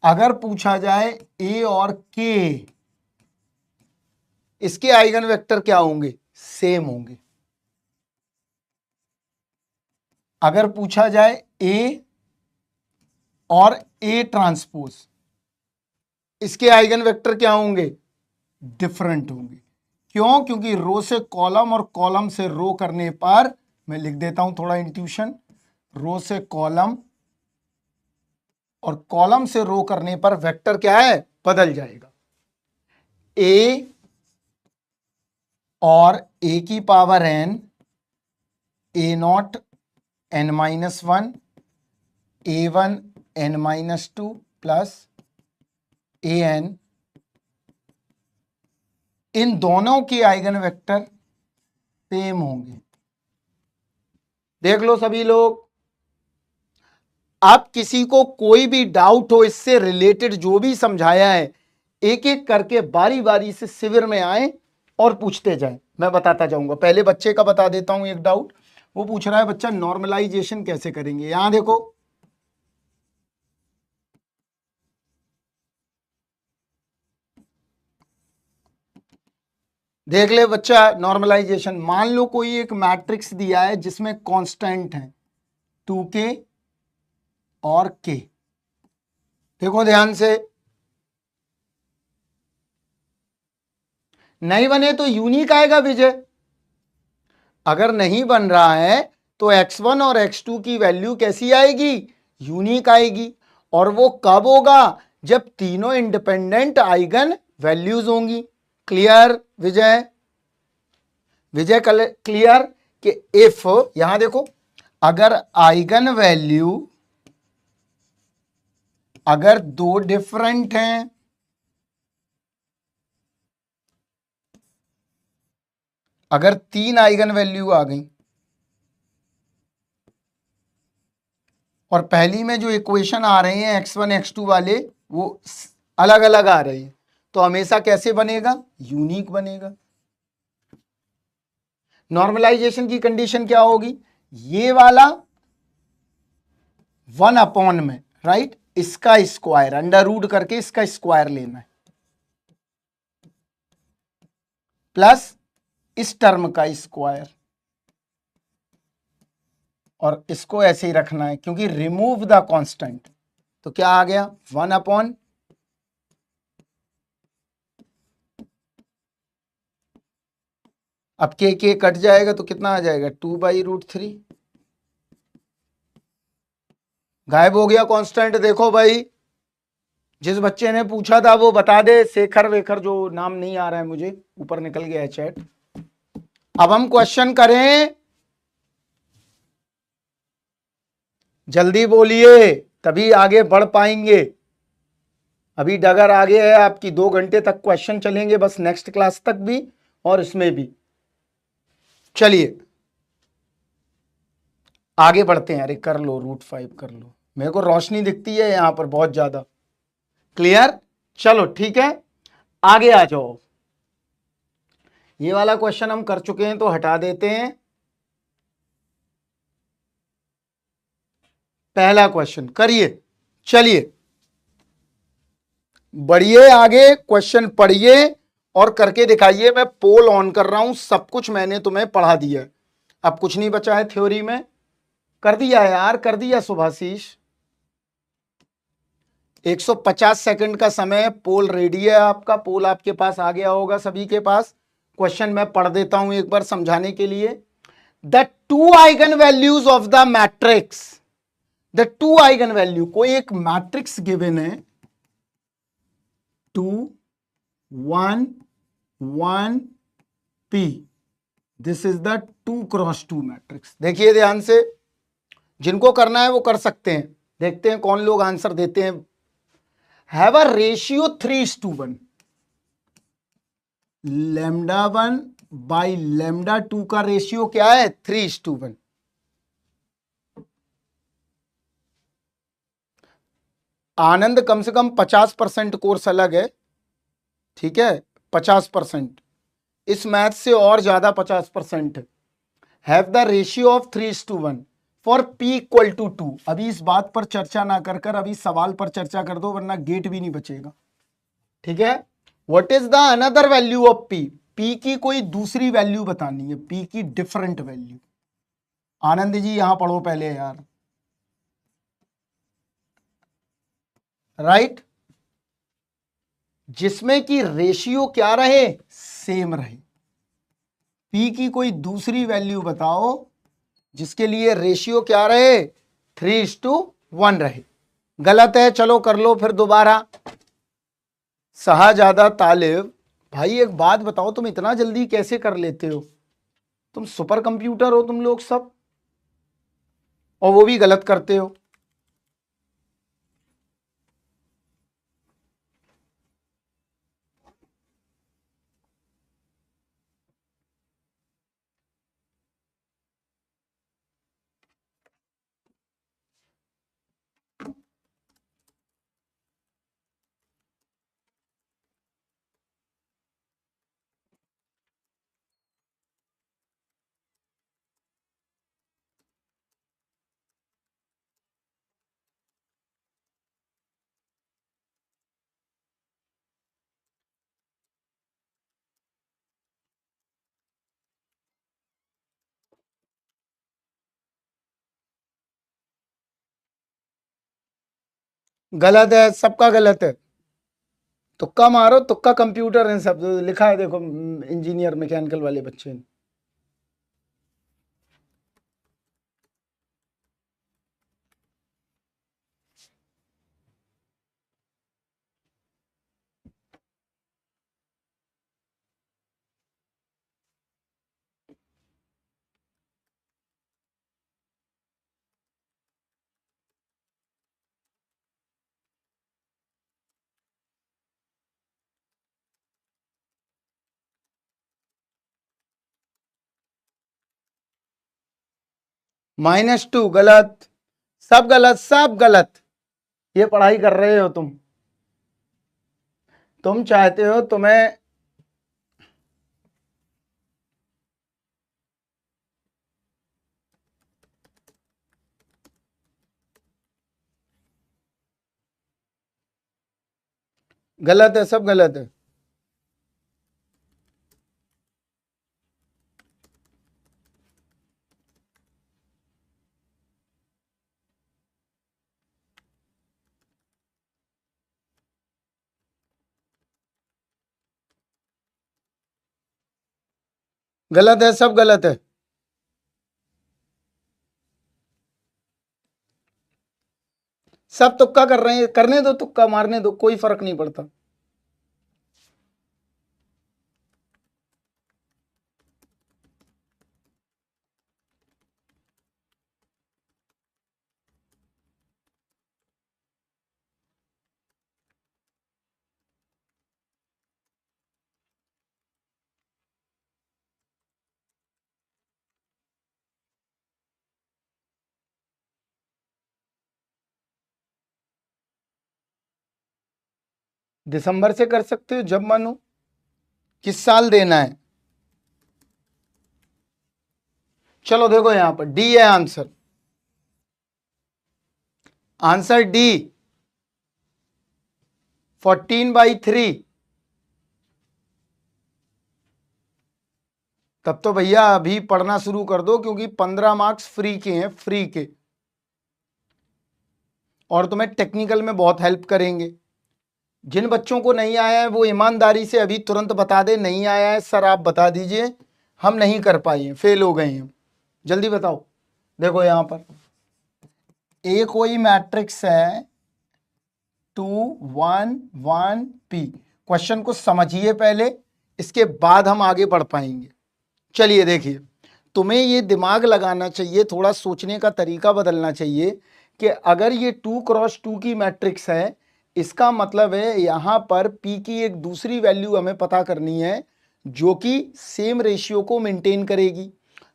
अगर पूछा जाए ए और के, इसके आइगन वेक्टर क्या होंगे, सेम होंगे। अगर पूछा जाए ए और ए ट्रांसपोज, इसके आइगन वेक्टर क्या होंगे, डिफरेंट होंगे। क्यों, क्योंकि रो से कॉलम और कॉलम से रो करने पर, मैं लिख देता हूं थोड़ा इंट्यूशन, रो से कॉलम और कॉलम से रो करने पर वेक्टर क्या है, बदल जाएगा। ए और ए की power N, A naught N minus one, A one N minus two plus A N, इन दोनों के आइगन वेक्टर सेम होंगे। देख लो सभी लोग, आप किसी को कोई भी डाउट हो इससे रिलेटेड जो भी समझाया है, एक एक करके बारी बारी से शिविर में आए और पूछते जाएं, मैं बताता जाऊंगा। पहले बच्चे का बता देता हूं एक डाउट, वो पूछ रहा है बच्चा नॉर्मलाइजेशन कैसे करेंगे। यहां देखो, देख ले बच्चा, नॉर्मलाइजेशन, मान लो कोई एक मैट्रिक्स दिया है जिसमें कांस्टेंट है 2k और k। देखो ध्यान से, नहीं बने तो यूनिक आएगा विजय, अगर नहीं बन रहा है तो x1 और x2 की वैल्यू कैसी आएगी, यूनिक आएगी। और वो कब होगा, जब तीनों इंडिपेंडेंट आइगन वैल्यूज होंगी। क्लियर विजय, विजय क्लियर कि इफ, यहां देखो, अगर आइगन वैल्यू अगर दो डिफरेंट हैं, अगर तीन आइगन वैल्यू आ गई और पहली में जो इक्वेशन आ रहे हैं x1 x2 वाले वो अलग अलग आ रहे हैं, तो हमेशा कैसे बनेगा, यूनिक बनेगा। नॉर्मलाइजेशन की कंडीशन क्या होगी, ये वाला 1 में, राइट, इसका स्क्वायर अंडर रूट करके इसका स्क्वायर लेना है, प्लस इस टर्म का स्क्वायर, और इसको ऐसे ही रखना है क्योंकि रिमूव द कांस्टेंट। तो क्या आ गया, 1 अब के कट जाएगा तो कितना आ जाएगा, 2/√3, गायब हो गया कांस्टेंट। देखो भाई, जिस बच्चे ने पूछा था वो बता दे, शेखर वेखर जो नाम नहीं आ रहा है मुझे, ऊपर निकल गया है चैट। अब हम क्वेश्चन करें, जल्दी बोलिए तभी आगे बढ़ पाएंगे। अभी डगर आगे है आपकी, 2 घंटे तक क्वेश्चन चलेंगे बस, नेक्स्ट क्लास तक भी और इसमें भी। चलिए आगे बढ़ते हैं। अरे कर लो, √5 कर लो, मेरे को रोशनी दिखती है यहां पर बहुत ज्यादा। क्लियर, चलो ठीक है, आगे आ जाओ। ये वाला क्वेश्चन हम कर चुके हैं तो हटा देते हैं। पहला क्वेश्चन करिए, चलिए बढ़िए आगे, क्वेश्चन पढ़िए और करके दिखाइए। मैं पोल ऑन कर रहा हूं, सब कुछ मैंने तुम्हें पढ़ा दिया है, अब कुछ नहीं बचा है थ्योरी में। कर दिया यार, कर दिया सुभाषीष। 150 सेकंड का समय, पोल रेडी है आपका, पोल आपके पास आ गया होगा सभी के पास। क्वेश्चन मैं पढ़ देता हूं एक बार समझाने के लिए। The two eigen values of the matrix, the two eigen value, कोई एक मैट्रिक्स गिवन है 2 1 1 P, this is the 2x2 matrix. देखिए ध्यान से, जिनको करना है वो कर सकते हैं। देखते हैं कौन लोग आंसर देते हैं। हैव अ रेशियो 3:1, λ1 बाई λ2 का रेशियो क्या है 3:1। आनंद कम से कम 50% कोर्स अलग है, ठीक है, 50%, इस मैथ से और ज्यादा 50%। Have the ratio of 3:1 for P equal to 2। अभी इस बात पर चर्चा ना कर कर अभी सवाल पर चर्चा कर दो, वरना गेट भी नहीं बचेगा, ठीक है। What is the another value of P, P की कोई दूसरी वैल्यू बतानी है, P की डिफरेंट वैल्यू। आनंद जी यहां पढ़ो पहले यार, राइट, जिसमें कि रेशियो क्या रहे, सेम रहे। P की कोई दूसरी वैल्यू बताओ जिसके लिए रेशियो क्या रहे 3:1 रहे। गलत है, चलो कर लो फिर दोबारा। शाहजादा तालिब, भाई एक बात बताओ, तुम इतना जल्दी कैसे कर लेते हो? तुम सुपर कंप्यूटर हो तुम लोग सब, और वो भी गलत करते हो। गलत है, सबका गलत है। तुक्का मारो, तुक्का कंप्यूटर है सब, लिखा है देखो, इंजीनियर मैकेनिकल वाले बच्चे ने। -2 गलत, सब गलत, सब गलत। ये पढ़ाई कर रहे हो तुम चाहते हो तुम्हें, गलत है, सब गलत है। गलत है, सब गलत है। सब तुक्का कर रहे हैं, करने दो, तुक्का मारने दो, कोई फर्क नहीं पड़ता। दिसंबर से कर सकते हो जब मन हो। किस साल देना है? चलो देखो यहां पर डी है आंसर, आंसर डी। 14/3। तब तो भैया अभी पढ़ना शुरू कर दो, क्योंकि 15 मार्क्स फ्री के हैं, फ्री के, और तुम्हें टेक्निकल में बहुत हेल्प करेंगे। जिन बच्चों को नहीं आया है वो ईमानदारी से अभी तुरंत बता दे, नहीं आया है सर आप बता दीजिए, हम नहीं कर पाए, फेल हो गए हैं, जल्दी बताओ। देखो यहां पर ए कोई मैट्रिक्स है 2 1 1 p। क्वेश्चन को समझिए पहले, इसके बाद हम आगे बढ़ पाएंगे। चलिए देखिए, तुम्हें ये दिमाग लगाना चाहिए, थोड़ा सोचने का तरीका बदलना चाहिए कि अगर ये 2 क्रॉस 2 की मैट्रिक्स है, इसका मतलब है यहां पर p की एक दूसरी वैल्यू हमें पता करनी है जो कि सेम रेशियो को मेंटेन करेगी।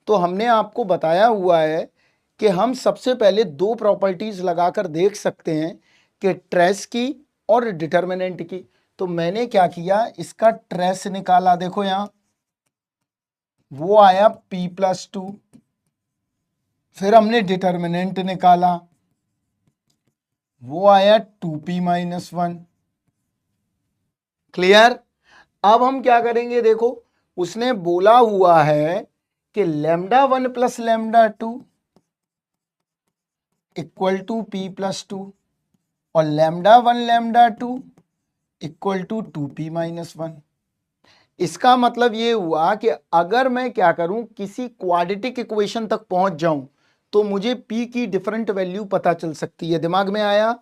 तो हमने आपको बताया हुआ है कि हम सबसे पहले दो प्रॉपर्टीज लगाकर देख सकते हैं कि ट्रेस की और डिटर्मिनेंट की। तो मैंने क्या किया, इसका ट्रेस निकाला, देखो यहां वो आया p+2, फिर हमने डिटर्मिनेंट निकाला, वो आया 2p-1। क्लियर। अब हम क्या करेंगे, देखो उसने बोला हुआ है कि λ1 + λ2 = p+2 और λ1 λ2 = 2p-1। इसका मतलब ये हुआ कि अगर मैं क्या करूं, किसी क्वाड्रेटिक इक्वेशन तक पहुंच जाऊं तो मुझे p की डिफरेंट वैल्यू पता चल सकती है। दिमाग में आया?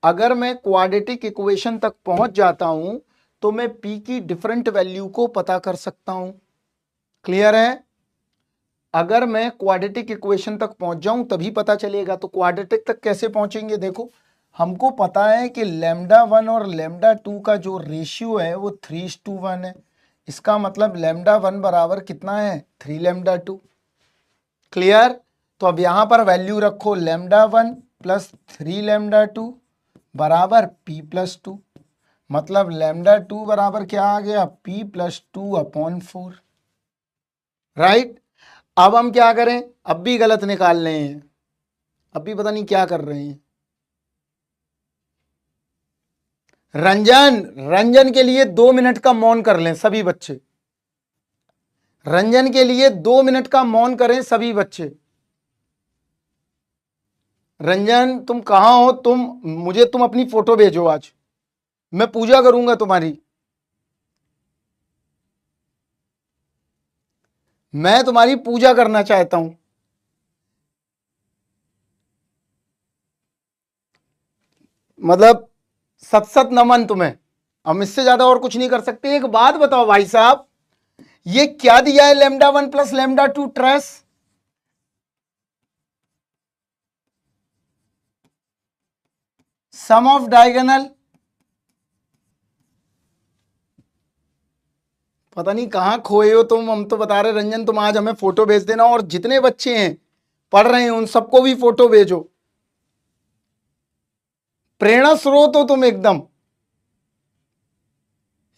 अगर मैं क्वाड्रेटिक इक्वेशन तक पहुंच जाता हूं तो मैं p की डिफरेंट वैल्यू को पता कर सकता हूं। क्लियर है? अगर मैं क्वाड्रेटिक इक्वेशन तक पहुंच जाऊं तभी पता चलेगा। तो क्वाड्रेटिक तक कैसे पहुंचेंगे, देखो हमको पता है कि λ1 और λ2 का जो रेशियो है वो 3:1 है। इसका मतलब λ1 बराबर कितना है, 3λ2। क्लियर। तो अब यहां पर वैल्यू रखो, λ1 + 3λ2 बराबर p+2, मतलब λ2 बराबर क्या आ गया, p+2/4। राइट। अब हम क्या करें, अब भी गलत निकाल रहे हैं, अब भी पता नहीं क्या कर रहे हैं। रंजन के लिए 2 मिनट का मौन कर लें सभी बच्चे। रंजन के लिए 2 मिनट का मौन करें सभी बच्चे। रंजन तुम कहां हो, तुम अपनी फोटो भेजो, आज मैं पूजा करूंगा तुम्हारी। मैं तुम्हारी पूजा करना चाहता हूं। मतलब सत नमन तुम्हें, हम इससे ज्यादा और कुछ नहीं कर सकते। एक बात बताओ भाई साहब, ये क्या दिया है, λ1 + λ2 ट्रेस? Some of diagonal. पता नहीं कहां खोए हो तुम, हम तो बता रहे रंजन तुम आज हमें फोटो भेज देना, और जितने बच्चे हैं पढ़ रहे हैं उन सबको भी फोटो भेजो। प्रेरणा स्रोत हो तुम एकदम,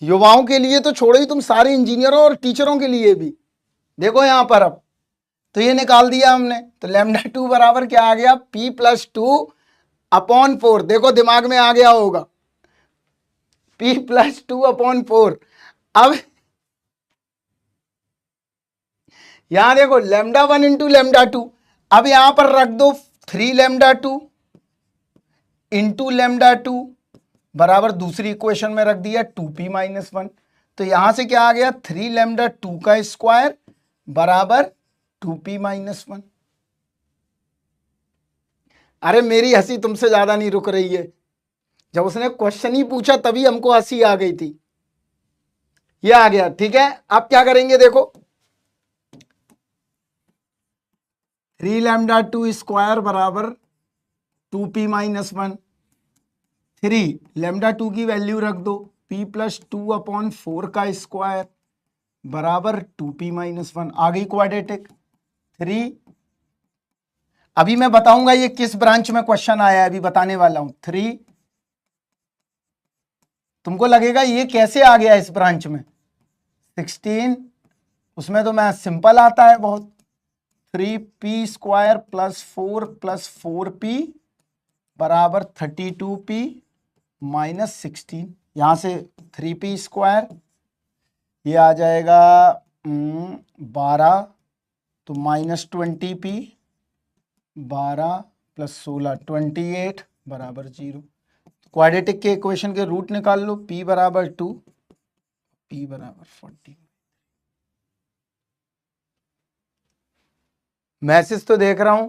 युवाओं के लिए तो छोड़ो ही, तुम सारे इंजीनियरों और टीचरों के लिए भी। देखो यहां पर अब तो ये निकाल दिया हमने, तो λ2 बराबर क्या आ गया, p+2/4। देखो दिमाग में आ गया होगा, p+2/4। अब यहां देखो λ1 × λ2, अब यहां पर रख दो 3λ2 × λ2 बराबर दूसरी इक्वेशन में रख दिया 2p-1। तो यहां से क्या आ गया, 3λ2 का स्क्वायर बराबर 2p-1। अरे मेरी हंसी तुमसे ज्यादा नहीं रुक रही है, जब उसने क्वेश्चन ही पूछा तभी हमको हंसी आ गई थी। ये आ गया, ठीक है। अब क्या करेंगे, देखो 3λ2 स्क्वायर बराबर 2p-1। 3λ2 की वैल्यू रख दो, p+2/4 का स्क्वायर बराबर 2p-1। आ गई क्वाड्रेटिक 3। अभी मैं बताऊंगा ये किस ब्रांच में क्वेश्चन आया है, अभी बताने वाला हूं। 3, तुमको लगेगा ये कैसे आ गया इस ब्रांच में, 16, उसमें तो मैं सिंपल आता है बहुत, 3p² + 4 + 4p बराबर 32p -16, यहां से 3p², ये आ जाएगा 12, तो -20p, 12 + 16 28 बराबर 0। क्वाड्रेटिक के इक्वेशन के रूट निकाल लो, p बराबर 2, p बराबर 40। मैसेज तो देख रहा हूं,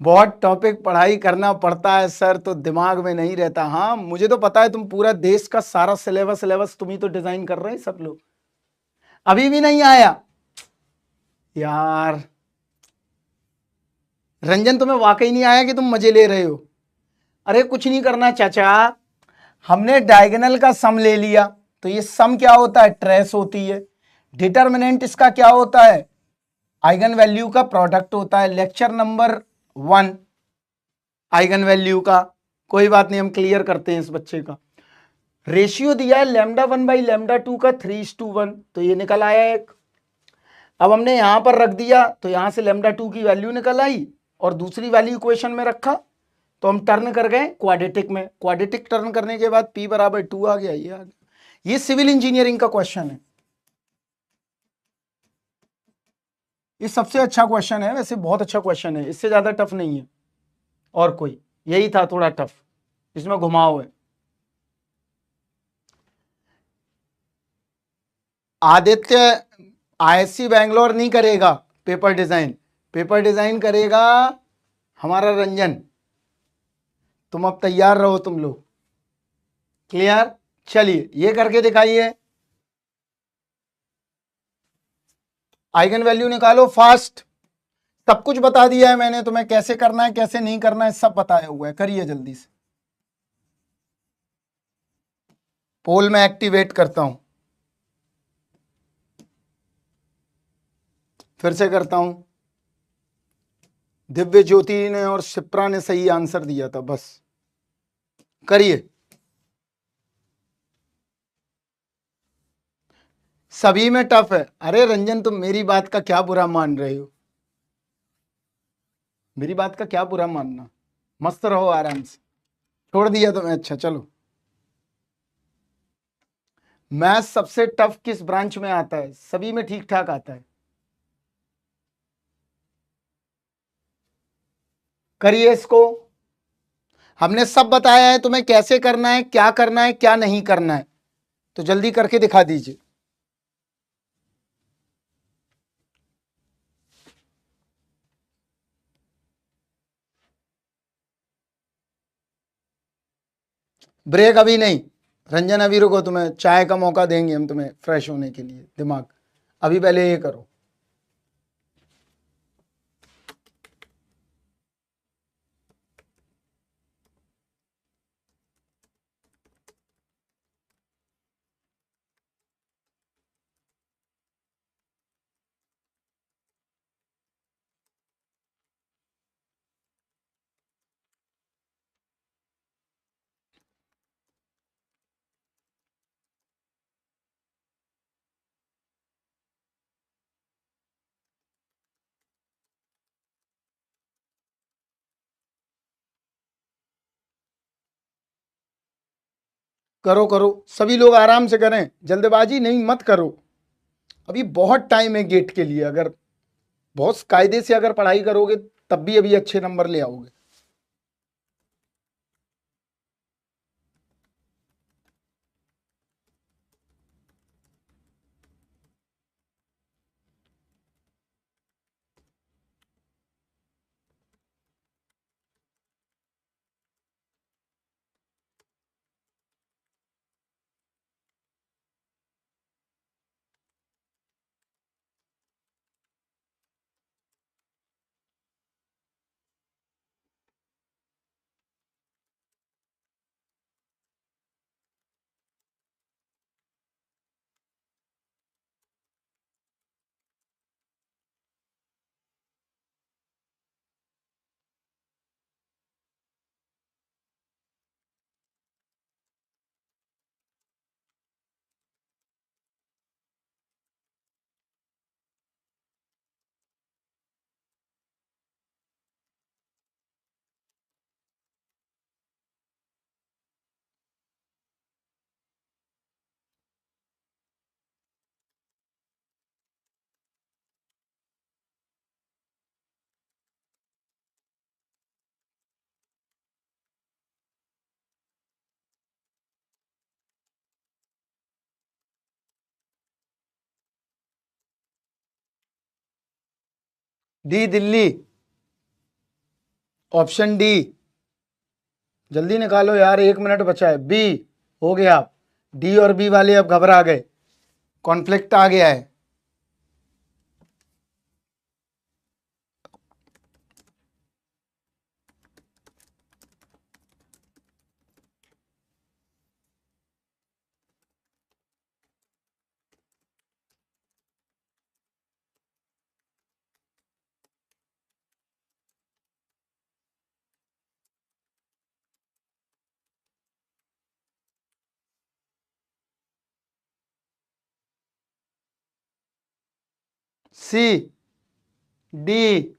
बहुत टॉपिक पढ़ाई करना पड़ता है सर, तो दिमाग में नहीं रहता। हाँ मुझे तो पता है, तुम पूरा देश का सारा सिलेबस तुम ही तो डिजाइन कर रहे हैं सब लोग, अभी भी नहीं आया यार। रंजन तुम्हें वाकई नहीं आया कि तुम मजे ले रहे हो? अरे कुछ नहीं करना चाचा, हमने डायगोनल का सम ले लिया, तो ये सम क्या होता है? ट्रेस होती है। डिटर्मिनेंट इसका क्या होता है? आइगन वैल्यू का प्रोडक्ट होता है। लेक्चर नंबर 1 आइगन वैल्यू का, कोई बात नहीं, हम क्लियर करते हैं इस बच्चे का। रेशियो दिया है λ1/λ2 का 3:1, तो ये निकल आया एक। अब हमने यहां पर रख दिया, तो यहां से λ2 की वैल्यू निकल आई और दूसरी वैल्यू इक्वेशन में रखा, तो हम टर्न कर गए क्वाड्रेटिक में। क्वाड्रेटिक टर्न करने के बाद p बराबर 2 आ गया, ये आ गया। ये सिविल इंजीनियरिंग का क्वेश्चन है, ये सबसे अच्छा क्वेश्चन है, वैसे बहुत अच्छा क्वेश्चन है, इससे ज्यादा टफ नहीं है और कोई, यही था थोड़ा टफ, इसमें घुमाव है। आदित्य आईएससी बैंगलोर नहीं करेगा पेपर डिजाइन, पेपर डिजाइन करेगा हमारा रंजन। तुम अब तैयार रहो तुम लोग, क्लियर? चलिए ये करके दिखाइए, आइगन वैल्यू निकालो फास्ट। सब कुछ बता दिया है मैंने तुम्हें, कैसे करना है कैसे नहीं करना है सब बताया हुआ है, करिए जल्दी से। पोल में एक्टिवेट करता हूं, फिर से करता हूं। दिव्य ज्योति ने और शिप्रा ने सही आंसर दिया था, बस करिए। सभी में टफ है। अरे रंजन तुम मेरी बात का क्या बुरा मान रहे हो? मेरी बात का क्या बुरा मानना, मस्त रहो आराम से। छोड़ दिया तुम्हें, अच्छा चलो। मैथ सबसे टफ किस ब्रांच में आता है? सभी में ठीक ठाक आता है। करिए इसको, हमने सब बताया है तुम्हें कैसे करना है, क्या नहीं करना है, तो जल्दी करके दिखा दीजिए। ब्रेक अभी नहीं, रंजन अभी रुको, तुम्हें चाय का मौका देंगे हम तुम्हें फ्रेश होने के लिए दिमाग, अभी पहले ये करो। करो करो, सभी लोग आराम से करें, जल्दबाजी नहीं मत करो, अभी बहुत टाइम है गेट के लिए। अगर बहुत कायदे से अगर पढ़ाई करोगे तब भी अभी अच्छे नंबर ले आओगे। D Delhi, option D. जल्दी निकालो यार, 1 मिनट बचा है। बी हो गया। डी और बी वाले अब घबरा गए, कॉन्फ्लिक्ट आ गया है। सी, डी,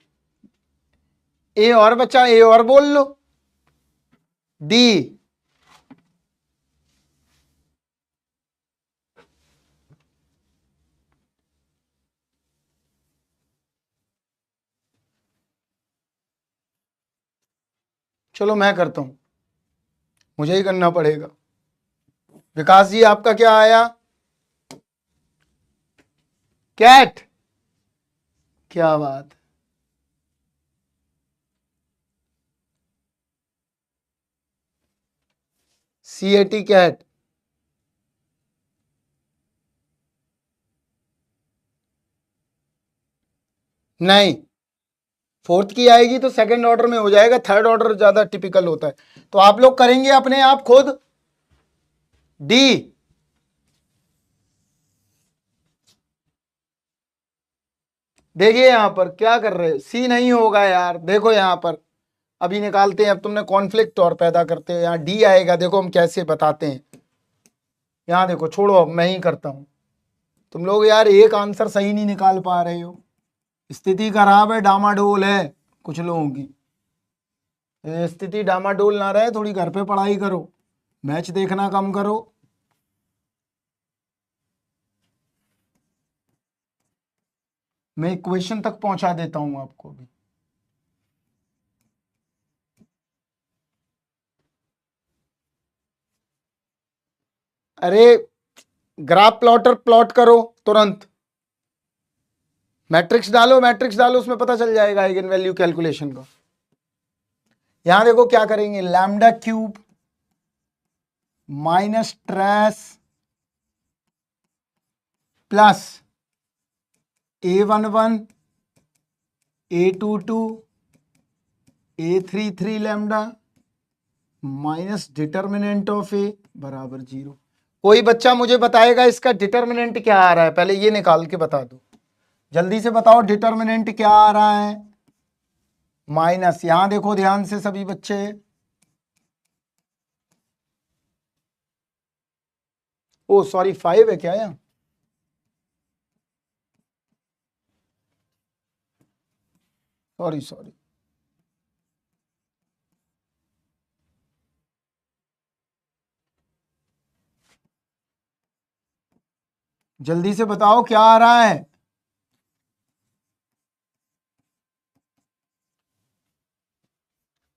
ए और बचा, ए और बोल लो। डी। चलो मैं करता हूं, मुझे ही करना पड़ेगा। विकास जी आपका क्या आया? कैट। क्या बात। CAT cat. नहीं, फोर्थ की आएगी तो सेकंड ऑर्डर में हो जाएगा, थर्ड ऑर्डर ज्यादा टिपिकल होता है। तो आप लोग करेंगे अपने आप खुद। डी। देखिए यहां पर क्या कर रहे हैं, सी नहीं होगा यार। देखो यहां पर अभी निकालते हैं, अब तुमने कॉन्फ्लिक्ट और पैदा करते हैं। यहाँ डी आएगा, देखो हम कैसे बताते हैं। यहाँ देखो, छोड़ो अब मैं ही करता हूं। तुम लोग यार एक आंसर सही नहीं निकाल पा रहे हो, स्थिति खराब है, डामाडोल है कुछ लोगों की। स्थिति डामाडोल ना रहे, थोड़ी घर पे पढ़ाई करो, मैच देखना कम करो। मैं इक्वेशन तक पहुंचा देता हूं आपको भी। अरे ग्राफ प्लॉटर प्लॉट करो तुरंत, मैट्रिक्स डालो, मैट्रिक्स डालो, उसमें पता चल जाएगा आइगन वैल्यू कैलकुलेशन का। यहां देखो क्या करेंगे, lambda cube minus trace plus A11 A22 A33 lambda minus determinant of A बराबर 0। कोई बच्चा मुझे बताएगा इसका डिटर्मिनेंट क्या आ रहा है? पहले ये निकाल के बता दो, जल्दी से बताओ डिटर्मिनेंट क्या आ रहा है। माइनस, यहां देखो ध्यान से सभी बच्चे, ओ सॉरी 5 है क्या यहाँ? सॉरी सॉरी, जल्दी से बताओ क्या आ रहा है।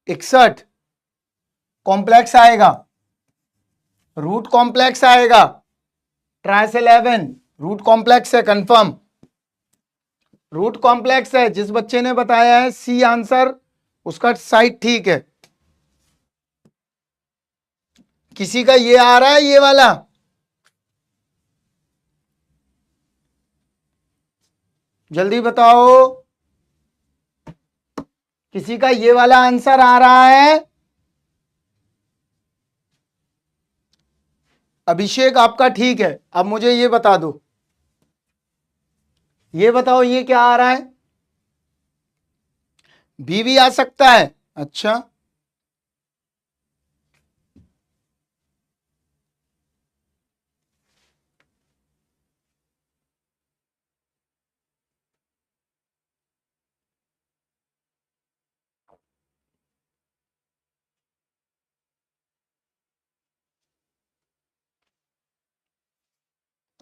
61 कॉम्प्लेक्स आएगा, रूट कॉम्प्लेक्स आएगा। ट्राइस 11 रूट कॉम्प्लेक्स है, कंफर्म रूट कॉम्प्लेक्स है। जिस बच्चे ने बताया है सी आंसर, उसका साइड ठीक है। किसी का ये आ रहा है, ये वाला? जल्दी बताओ, किसी का ये वाला आंसर आ रहा है? अभिषेक आपका ठीक है। अब मुझे ये बता दो, ये बताओ ये क्या आ रहा है? बी भी आ सकता है। अच्छा,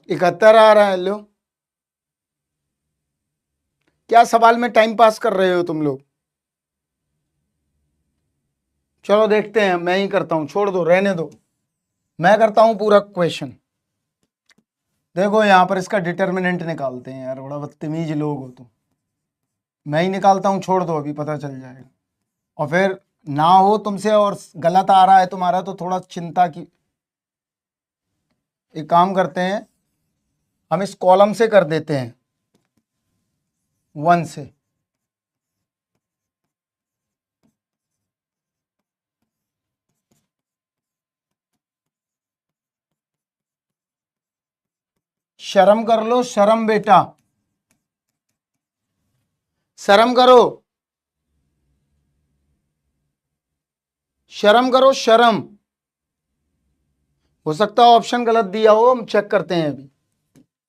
इकहत्तर आ रहा है। लो, क्या सवाल में टाइम पास कर रहे हो तुम लोग? चलो देखते हैं, मैं ही करता हूं, छोड़ दो, रहने दो, मैं करता हूं पूरा क्वेश्चन। देखो यहां पर इसका डिटर्मिनेंट निकालते हैं यार, बड़ा बदतमीज लोग हो तुम। मैं ही निकालता हूं, छोड़ दो, अभी पता चल जाएगा। और फिर ना हो तुमसे और गलत आ रहा है तुम्हारा तो थोड़ा चिंता की, एक काम करते हैं, हम इस कॉलम से कर देते हैं 1 से। शर्म कर लो, शर्म बेटा, शर्म करो, शर्म करो, शर्म। हो सकता है ऑप्शन गलत दिया हो, हम चेक करते हैं अभी।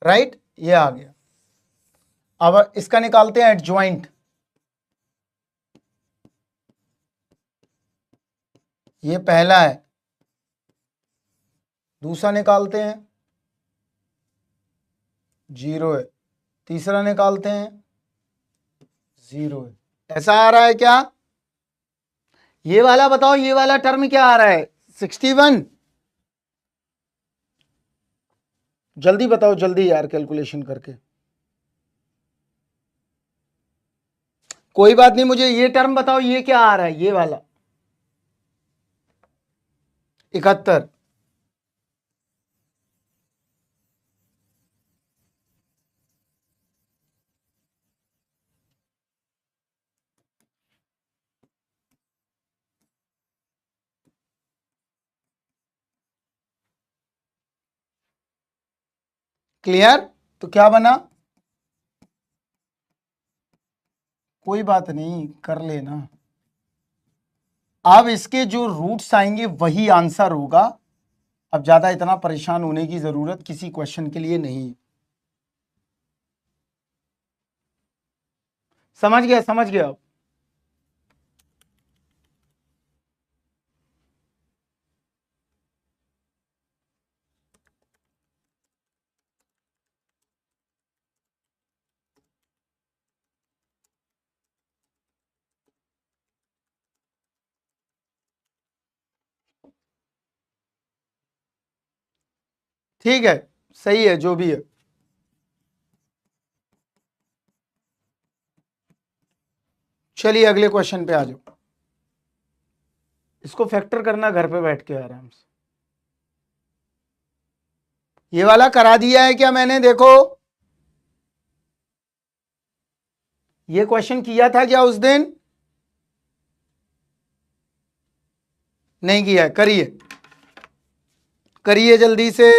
राइट, ये आ गया। अब इसका निकालते हैं एडजॉइंट। ये पहला है, दूसरा निकालते हैं, 0 है, तीसरा निकालते हैं, 0 है। ऐसा आ रहा है क्या? ये वाला बताओ, ये वाला टर्म क्या आ रहा है? 61। जल्दी बताओ, जल्दी यार, कैलकुलेशन करके। कोई बात नहीं, मुझे ये टर्म बताओ, ये क्या आ रहा है, ये वाला? 71। क्लियर? तो क्या बना? कोई बात नहीं, कर लेना। अब इसके जो रूट्स आएंगे वही आंसर होगा। अब ज्यादा इतना परेशान होने की जरूरत किसी क्वेश्चन के लिए नहीं। समझ गया, समझ गया। ठीक है, सही है जो भी है। चलिए अगले क्वेश्चन पे आ जाओ। इसको फैक्टर करना घर पे बैठ के आराम से। ये वाला करा दिया है क्या मैंने? देखो, ये क्वेश्चन किया था क्या उस दिन? नहीं किया है? करिए, करिए जल्दी से।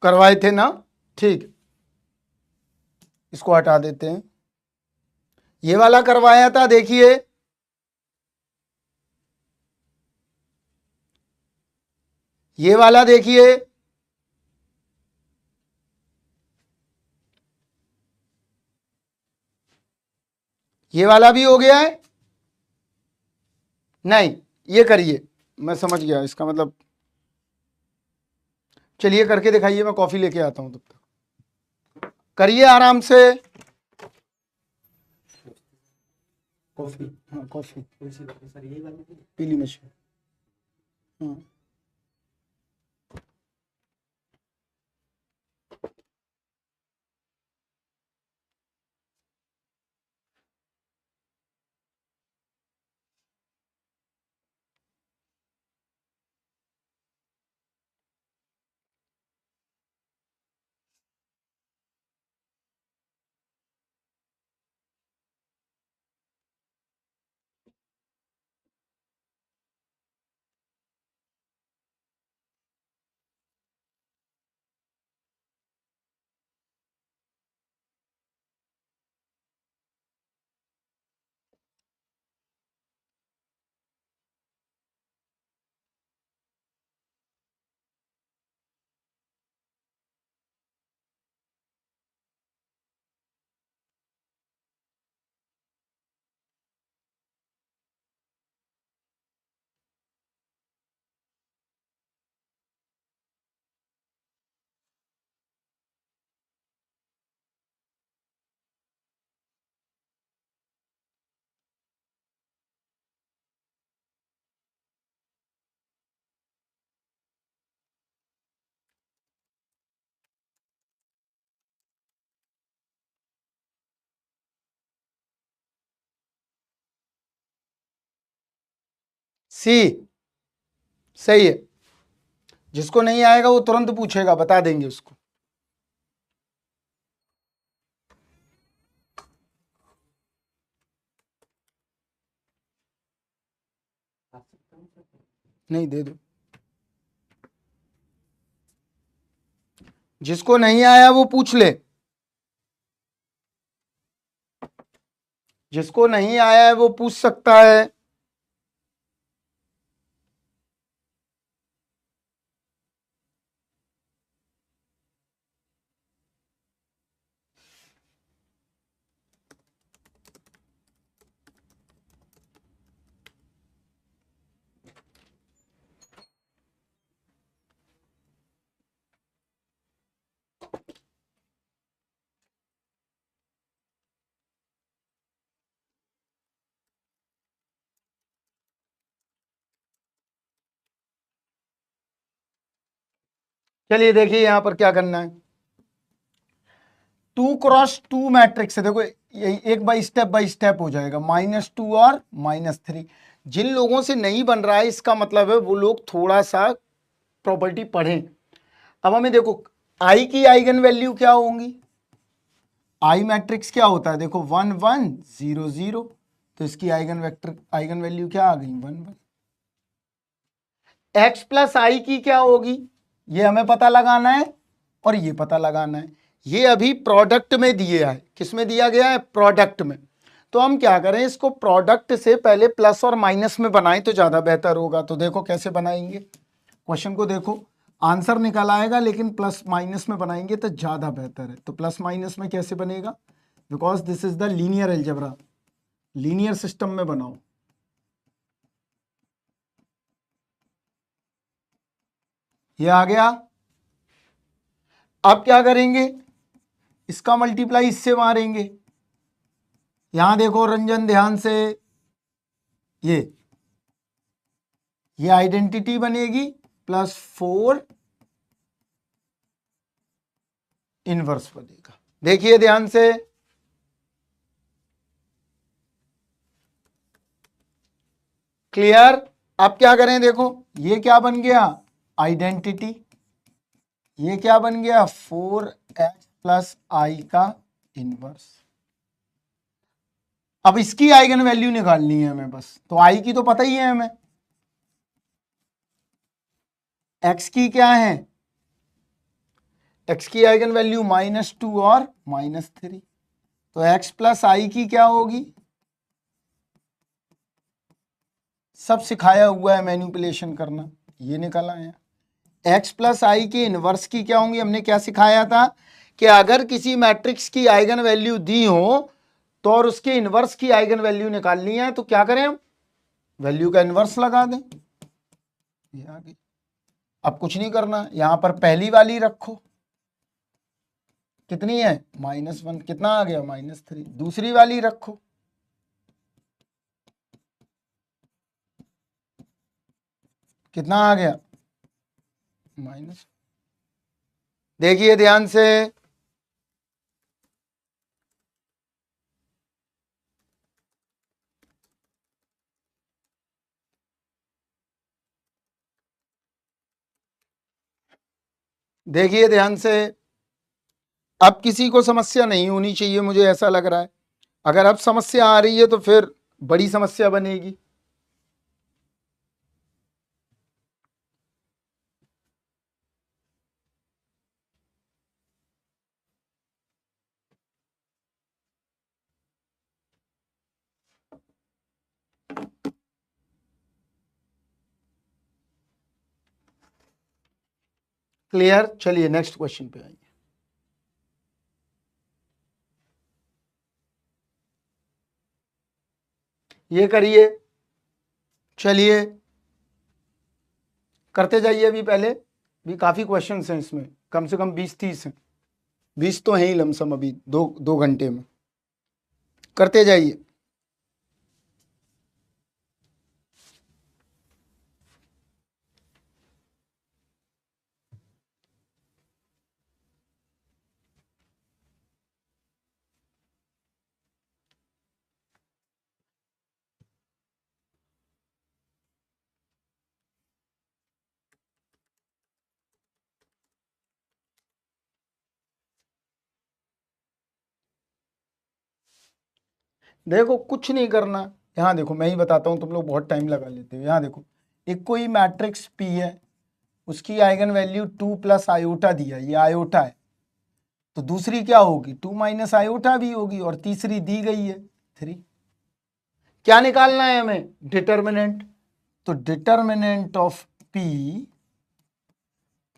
करवाए थे ना? ठीक, इसको हटा देते हैं। ये वाला करवाया था, देखिए। ये वाला देखिए, ये वाला भी हो गया है। नहीं, ये करिए, मैं समझ गया इसका मतलब। चलिए करके दिखाइए, मैं कॉफी लेके आता हूं तब तक। करिए आराम से। कॉफी, हाँ कॉफी पीली मछली। हाँ। सी सही है। जिसको नहीं आएगा वो तुरंत पूछेगा, बता देंगे उसको। नहीं, दे दो। जिसको नहीं आया वो पूछ ले। जिसको नहीं आया है वो पूछ सकता है। चलिए देखिए यहां पर क्या करना है। 2x2 मैट्रिक्स है, देखो ये एक बाय स्टेप हो जाएगा, -2 और -3। जिन लोगों से नहीं बन रहा है इसका मतलब है वो लोग थोड़ा सा प्रॉपर्टी पढ़ें। अब हमें देखो आई की आइगन वैल्यू क्या होंगी। आई मैट्रिक्स क्या होता है, देखो 1 1 0 0, तो इसकी आइगन वैल्यू क्या आ गई 1 1। एक्स प्लस आई की क्या होगी, ये हमें पता लगाना है और ये पता लगाना है। ये अभी प्रोडक्ट में दिया है, किस में दिया गया है, प्रोडक्ट में। तो हम क्या करें, इसको प्रोडक्ट से पहले प्लस और माइनस में बनाएं तो ज्यादा बेहतर होगा। तो देखो कैसे बनाएंगे, क्वेश्चन को देखो, आंसर निकल आएगा लेकिन प्लस माइनस में बनाएंगे तो ज्यादा बेहतर है। तो प्लस माइनस में कैसे बनेगा, because this is the linear algebra, linear system में बनाओ। ये आ गया। अब क्या करेंगे, इसका मल्टीप्लाई इससे मारेंगे। यहां देखो रंजन ध्यान से, ये आइडेंटिटी बनेगी +4 इनवर्स बनेगा। देखिए ध्यान से, क्लियर। अब क्या करें, देखो ये क्या बन गया, आइडेंटिटी। ये क्या बन गया, 4x प्लस आई का इनवर्स। अब इसकी आइगन वैल्यू निकालनी है हमें बस, तो आई की तो पता ही है हमें, एक्स की क्या है, एक्स की आइगन वैल्यू -2 और -3। तो एक्स प्लस आई की क्या होगी, सब सिखाया हुआ है मैनिपुलेशन करना, ये निकल आया। एक्स प्लस आई के इनवर्स की क्या होंगी, हमने क्या सिखाया था कि अगर किसी मैट्रिक्स की आइगन वैल्यू दी हो तो और उसके इनवर्स की आइगन वैल्यू निकालनी है तो क्या करें हम, वैल्यू का इनवर्स लगा दें। ये आ गई। अब कुछ नहीं करना, यहां पर पहली वाली रखो, कितनी है -1, कितना आ गया -3। दूसरी वाली रखो, कितना आ गया माइनस। देखिए ध्यान से, देखिए ध्यान से। अब किसी को समस्या नहीं होनी चाहिए, मुझे ऐसा लग रहा है। अगर अब समस्या आ रही है तो फिर बड़ी समस्या बनेगी। क्लियर, चलिए नेक्स्ट क्वेश्चन पे आइए। ये करिए, चलिए करते जाइए। अभी पहले भी काफी क्वेश्चंस हैं इसमें, कम से कम 20 30 हैं, 20 तो हैं ही लमसम, अभी दो दो घंटे में करते जाइए। देखो कुछ नहीं करना, यहाँ देखो मैं ही बताता हूँ, तुम लोग बहुत टाइम लगा लेते हो। यहाँ देखो एक कोई मैट्रिक्स P है, उसकी आइगन वैल्यू 2 प्लस आयोटा दिया, ये आयोटा है, तो दूसरी क्या होगी 2 माइनस आयोटा भी होगी, और तीसरी दी गई है 3। क्या निकालना है हमें, डिटर्मिनेंट। तो determinant of P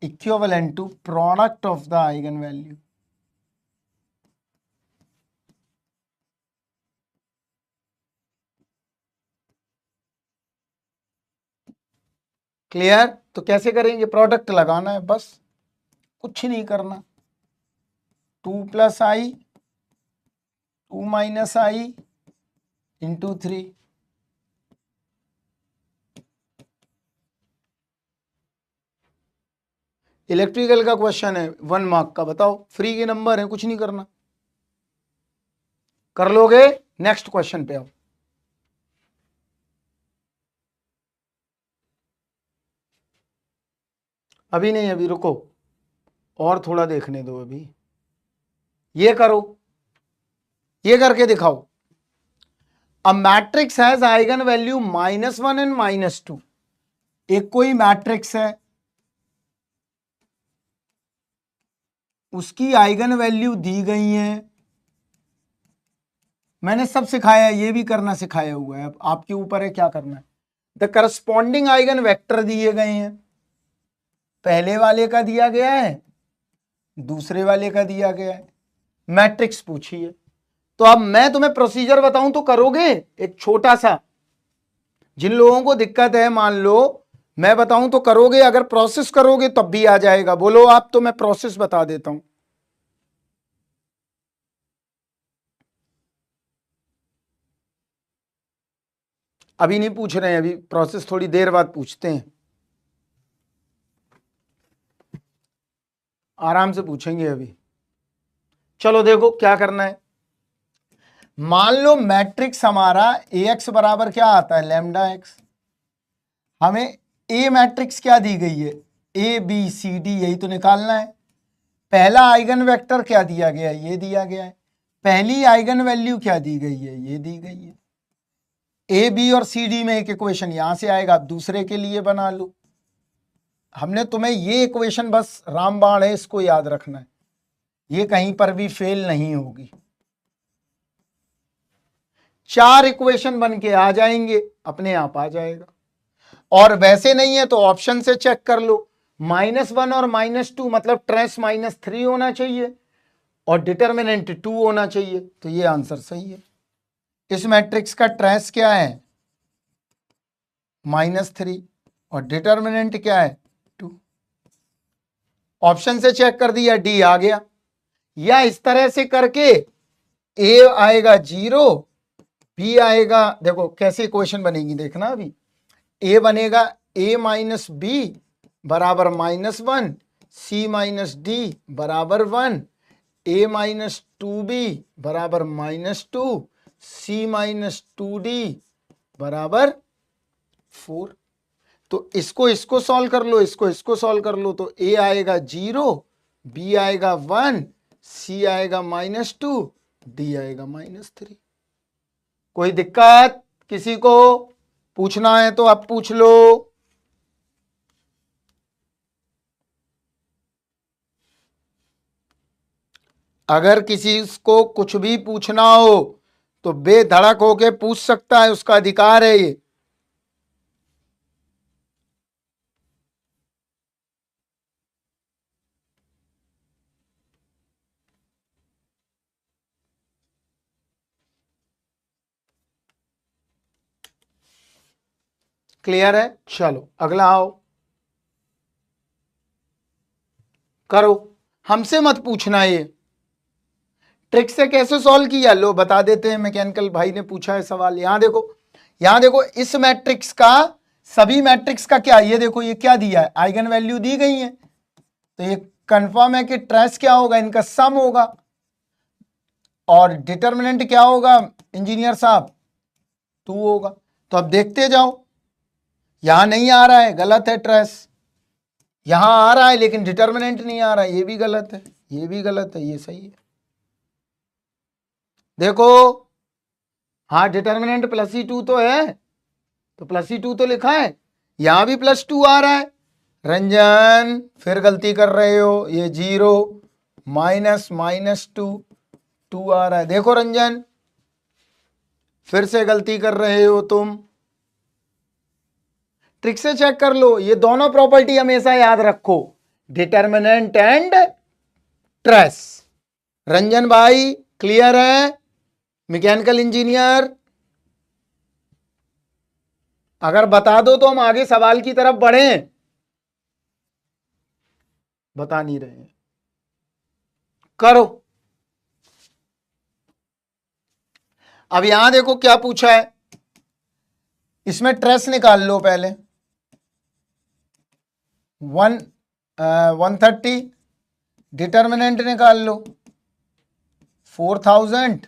equivalent to product of the eigen value. Clear. तो कैसे करेंगे, प्रोडक्ट लगाना है बस, कुछ नहीं करना। 2 प्लस आई 2 माइनस आई इंटू 3। इलेक्ट्रिकल का क्वेश्चन है 1 मार्क का, बताओ, फ्री के नंबर है, कुछ नहीं करना, कर लोगे। नेक्स्ट क्वेश्चन पे आओ। अभी नहीं, अभी रुको, और थोड़ा देखने दो। अभी ये करो, ये करके दिखाओ। A matrix has eigen value -1 and -2। एक कोई मैट्रिक्स है, उसकी आइगन वैल्यू दी गई है। मैंने सब सिखाया है, ये भी करना सिखाया हुआ है, अब आपके ऊपर है क्या करना है। द करस्पॉन्डिंग आइगन वेक्टर दिए गए हैं, पहले वाले का दिया गया है, दूसरे वाले का दिया गया है, मैट्रिक्स पूछी है। तो अब मैं तुम्हें प्रोसीजर बताऊं तो करोगे, एक छोटा सा। जिन लोगों को दिक्कत है, मान लो मैं बताऊं तो करोगे, अगर प्रोसेस करोगे तब भी आ जाएगा। बोलो आप, तो मैं प्रोसेस बता देता हूं। अभी नहीं पूछ रहे हैं, अभी प्रोसेस थोड़ी देर बाद पूछते हैं, आराम से पूछेंगे अभी। चलो देखो क्या करना है। मान लो मैट्रिक्स हमारा AX बराबर क्या आता है, लैम्डा एक्स। हमें ए मैट्रिक्स क्या दी गई है, ABCD, यही तो निकालना है। पहला आइगन वेक्टर क्या दिया गया है, ये दिया गया है। पहली आइगन वैल्यू क्या दी गई है, ये दी गई है। ए बी और सी डी में एक इक्वेशन यहां से आएगा, आप दूसरे के लिए बना लो। हमने तुम्हें ये इक्वेशन बस रामबाण है, इसको याद रखना है, ये कहीं पर भी फेल नहीं होगी। 4 इक्वेशन बन के आ जाएंगे, अपने आप आ जाएगा। और वैसे नहीं है तो ऑप्शन से चेक कर लो, -1 और -2 मतलब ट्रेस -3 होना चाहिए और डिटर्मिनेंट 2 होना चाहिए, तो ये आंसर सही है। इस मैट्रिक्स का ट्रेस क्या है, -3, और डिटर्मिनेंट क्या है 2। ऑप्शन से चेक कर दिया, डी आ गया। या इस तरह से करके ए आएगा 0, बी आएगा, देखो कैसे इक्वेशन बनेगी देखना। अभी ए बनेगा a माइनस बी बराबर -1, सी माइनस डी बराबर 1, a माइनस 2b बराबर -2, सी माइनस 2d बराबर 4। तो इसको सॉल्व कर लो, इसको सॉल्व कर लो, तो a आएगा 0, b आएगा 1, c आएगा -2, d आएगा -3। कोई दिक्कत किसी को, पूछना है तो आप पूछ लो। अगर किसी को कुछ भी पूछना हो तो बेधड़क होके पूछ सकता है, उसका अधिकार है ये। क्लियर है, चलो अगला आओ, करो। हमसे मत पूछना ये ट्रिक से कैसे सॉल्व किया, लो बता देते हैं। मैकेनिकल भाई ने पूछा है सवाल, यहां देखो, यहां देखो, इस मैट्रिक्स का, सभी मैट्रिक्स का क्या, ये देखो ये क्या दिया है, आइगन वैल्यू दी गई है, तो ये कंफर्म है कि ट्रेस क्या होगा, इनका सम होगा। और डिटर्मिनेंट क्या होगा इंजीनियर साहब, 2 होगा। तो अब देखते जाओ, यहां नहीं आ रहा है, गलत है ट्रेस, यहां आ रहा है लेकिन डिटर्मिनेंट नहीं आ रहा है, ये भी गलत है, ये भी गलत है, ये सही है। देखो हाँ डिटर्मिनेंट +E2 तो है, तो +E2 तो लिखा है, यहां भी +2 आ रहा है। रंजन फिर गलती कर रहे हो, ये 0 -2 2 आ रहा है। देखो रंजन फिर से गलती कर रहे हो तुम, ट्रिक से चेक कर लो। ये दोनों प्रॉपर्टी हमेशा याद रखो, डिटर्मिनेंट एंड ट्रेस। रंजन भाई क्लियर है? मैकेनिकल इंजीनियर अगर बता दो तो हम आगे सवाल की तरफ बढ़ें। बता नहीं रहे हैं, करो। अब यहां देखो क्या पूछा है, इसमें ट्रेस निकाल लो पहले। 130 डिटर्मिनेंट निकाल लो, 4000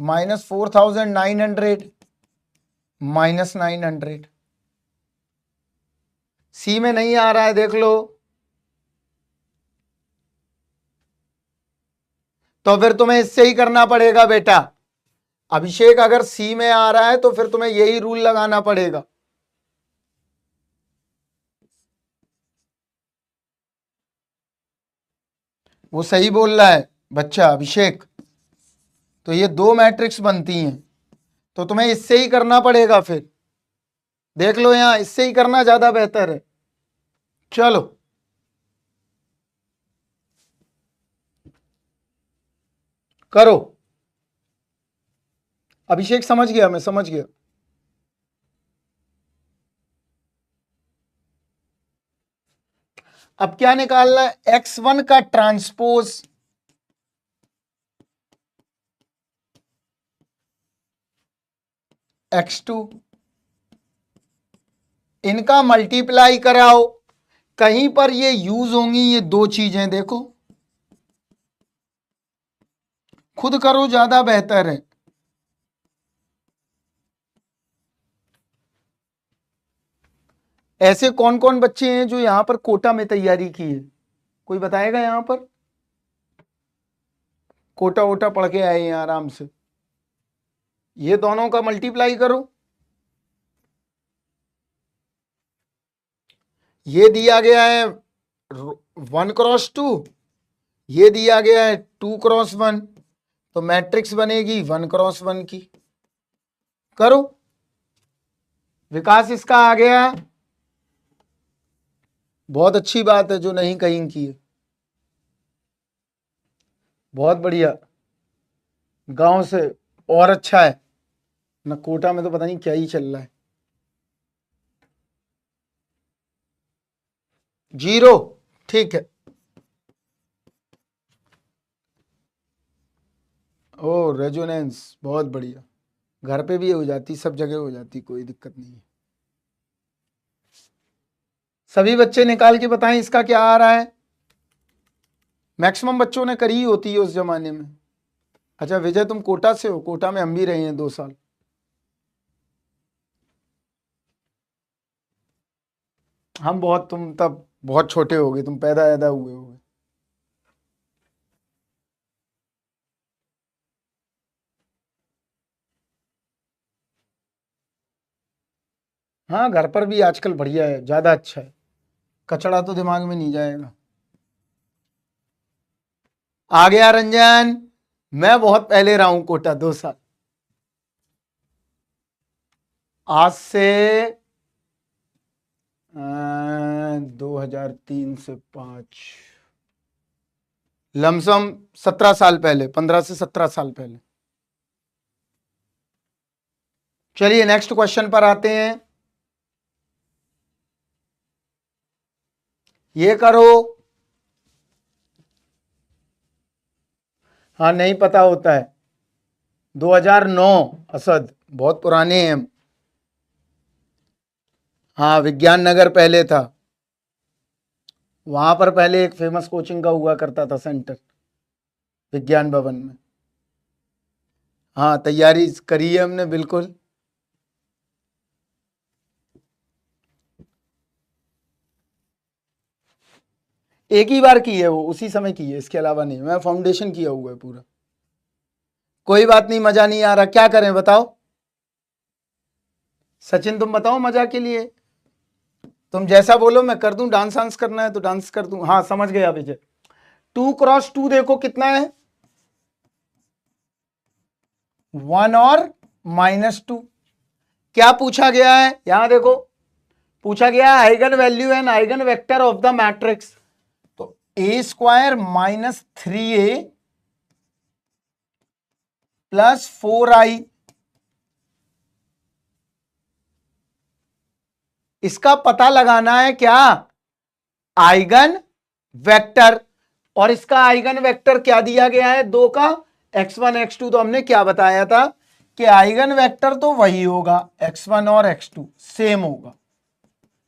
-4900 -900। सी में नहीं आ रहा है, देख लो। तो फिर तुम्हें इससे ही करना पड़ेगा बेटा। अभिषेक अगर सी में आ रहा है तो फिर तुम्हें यही रूल लगाना पड़ेगा। वो सही बोल रहा है बच्चा अभिषेक। तो ये 2 मैट्रिक्स बनती हैं, तो तुम्हें इससे ही करना पड़ेगा। फिर देख लो यहां इससे ही करना ज्यादा बेहतर है। चलो करो। अभिषेक समझ गया, मैं समझ गया। अब क्या निकालना है, x1 का ट्रांसपोज x2, इनका मल्टीप्लाई कराओ। कहीं पर ये यूज होंगी ये 2 चीजें, देखो खुद करो, ज्यादा बेहतर है। ऐसे कौन कौन बच्चे हैं जो यहां पर कोटा में तैयारी की है, कोई बताएगा? यहां पर कोटा वोटा पढ़ के आए हैं आराम से, ये दोनों का मल्टीप्लाई करो। ये दिया गया है 1x2, ये दिया गया है 2x1, तो मैट्रिक्स बनेगी 1x1 की। करो, विकास इसका आ गया। बहुत अच्छी बात है जो नहीं कहीं की है, बहुत बढ़िया। गांव से और अच्छा है ना, कोटा में तो पता नहीं क्या ही चल रहा है। 0 ठीक है। ओ रेजोनेंस बहुत बढ़िया, घर पे भी हो जाती, सब जगह हो जाती, कोई दिक्कत नहीं है। सभी बच्चे निकाल के बताएं इसका क्या आ रहा है। मैक्सिमम बच्चों ने करी होती है उस जमाने में। अच्छा विजय तुम कोटा से हो? कोटा में हम भी रहे हैं 2 साल। हम बहुत, तुम तब बहुत छोटे हो गए, तुम पैदा हुए होगे। हाँ घर पर भी आजकल बढ़िया है, ज्यादा अच्छा है, कचड़ा तो दिमाग में नहीं जाएगा। आ गया रंजन, मैं बहुत पहले रहा हूं कोटा, 2 साल। आज से 2003 से 5, लमसम 17 साल पहले, 15 से 17 साल पहले। चलिए नेक्स्ट क्वेश्चन पर आते हैं। ये करो। हाँ नहीं पता होता है, 2009 असद, बहुत पुराने हैं हम। हाँ विज्ञान नगर पहले था, वहां पर पहले एक फेमस कोचिंग का हुआ करता था सेंटर, विज्ञान भवन में। हाँ तैयारी करी है हमने बिल्कुल। एक ही बार की है वो, उसी समय की है, इसके अलावा नहीं। मैं फाउंडेशन किया हुआ है पूरा। कोई बात नहीं, मजा नहीं आ रहा, क्या करें बताओ। सचिन तुम बताओ मजा के लिए, तुम जैसा बोलो मैं कर दूं, डांस वांस करना है तो डांस कर दूं। हाँ समझ गया विजय। 2 × 2 देखो कितना है, 1 और -2। क्या पूछा गया है यहां देखो, पूछा गया है eigen value and eigen vector of the matrix. तो A² - 3A + 4I, इसका पता लगाना है क्या, आइगन वेक्टर। और इसका आइगन वेक्टर क्या दिया गया है, 2 का, x1 x2। तो हमने क्या बताया था कि आइगन वेक्टर तो वही होगा, x1 और x2 सेम होगा।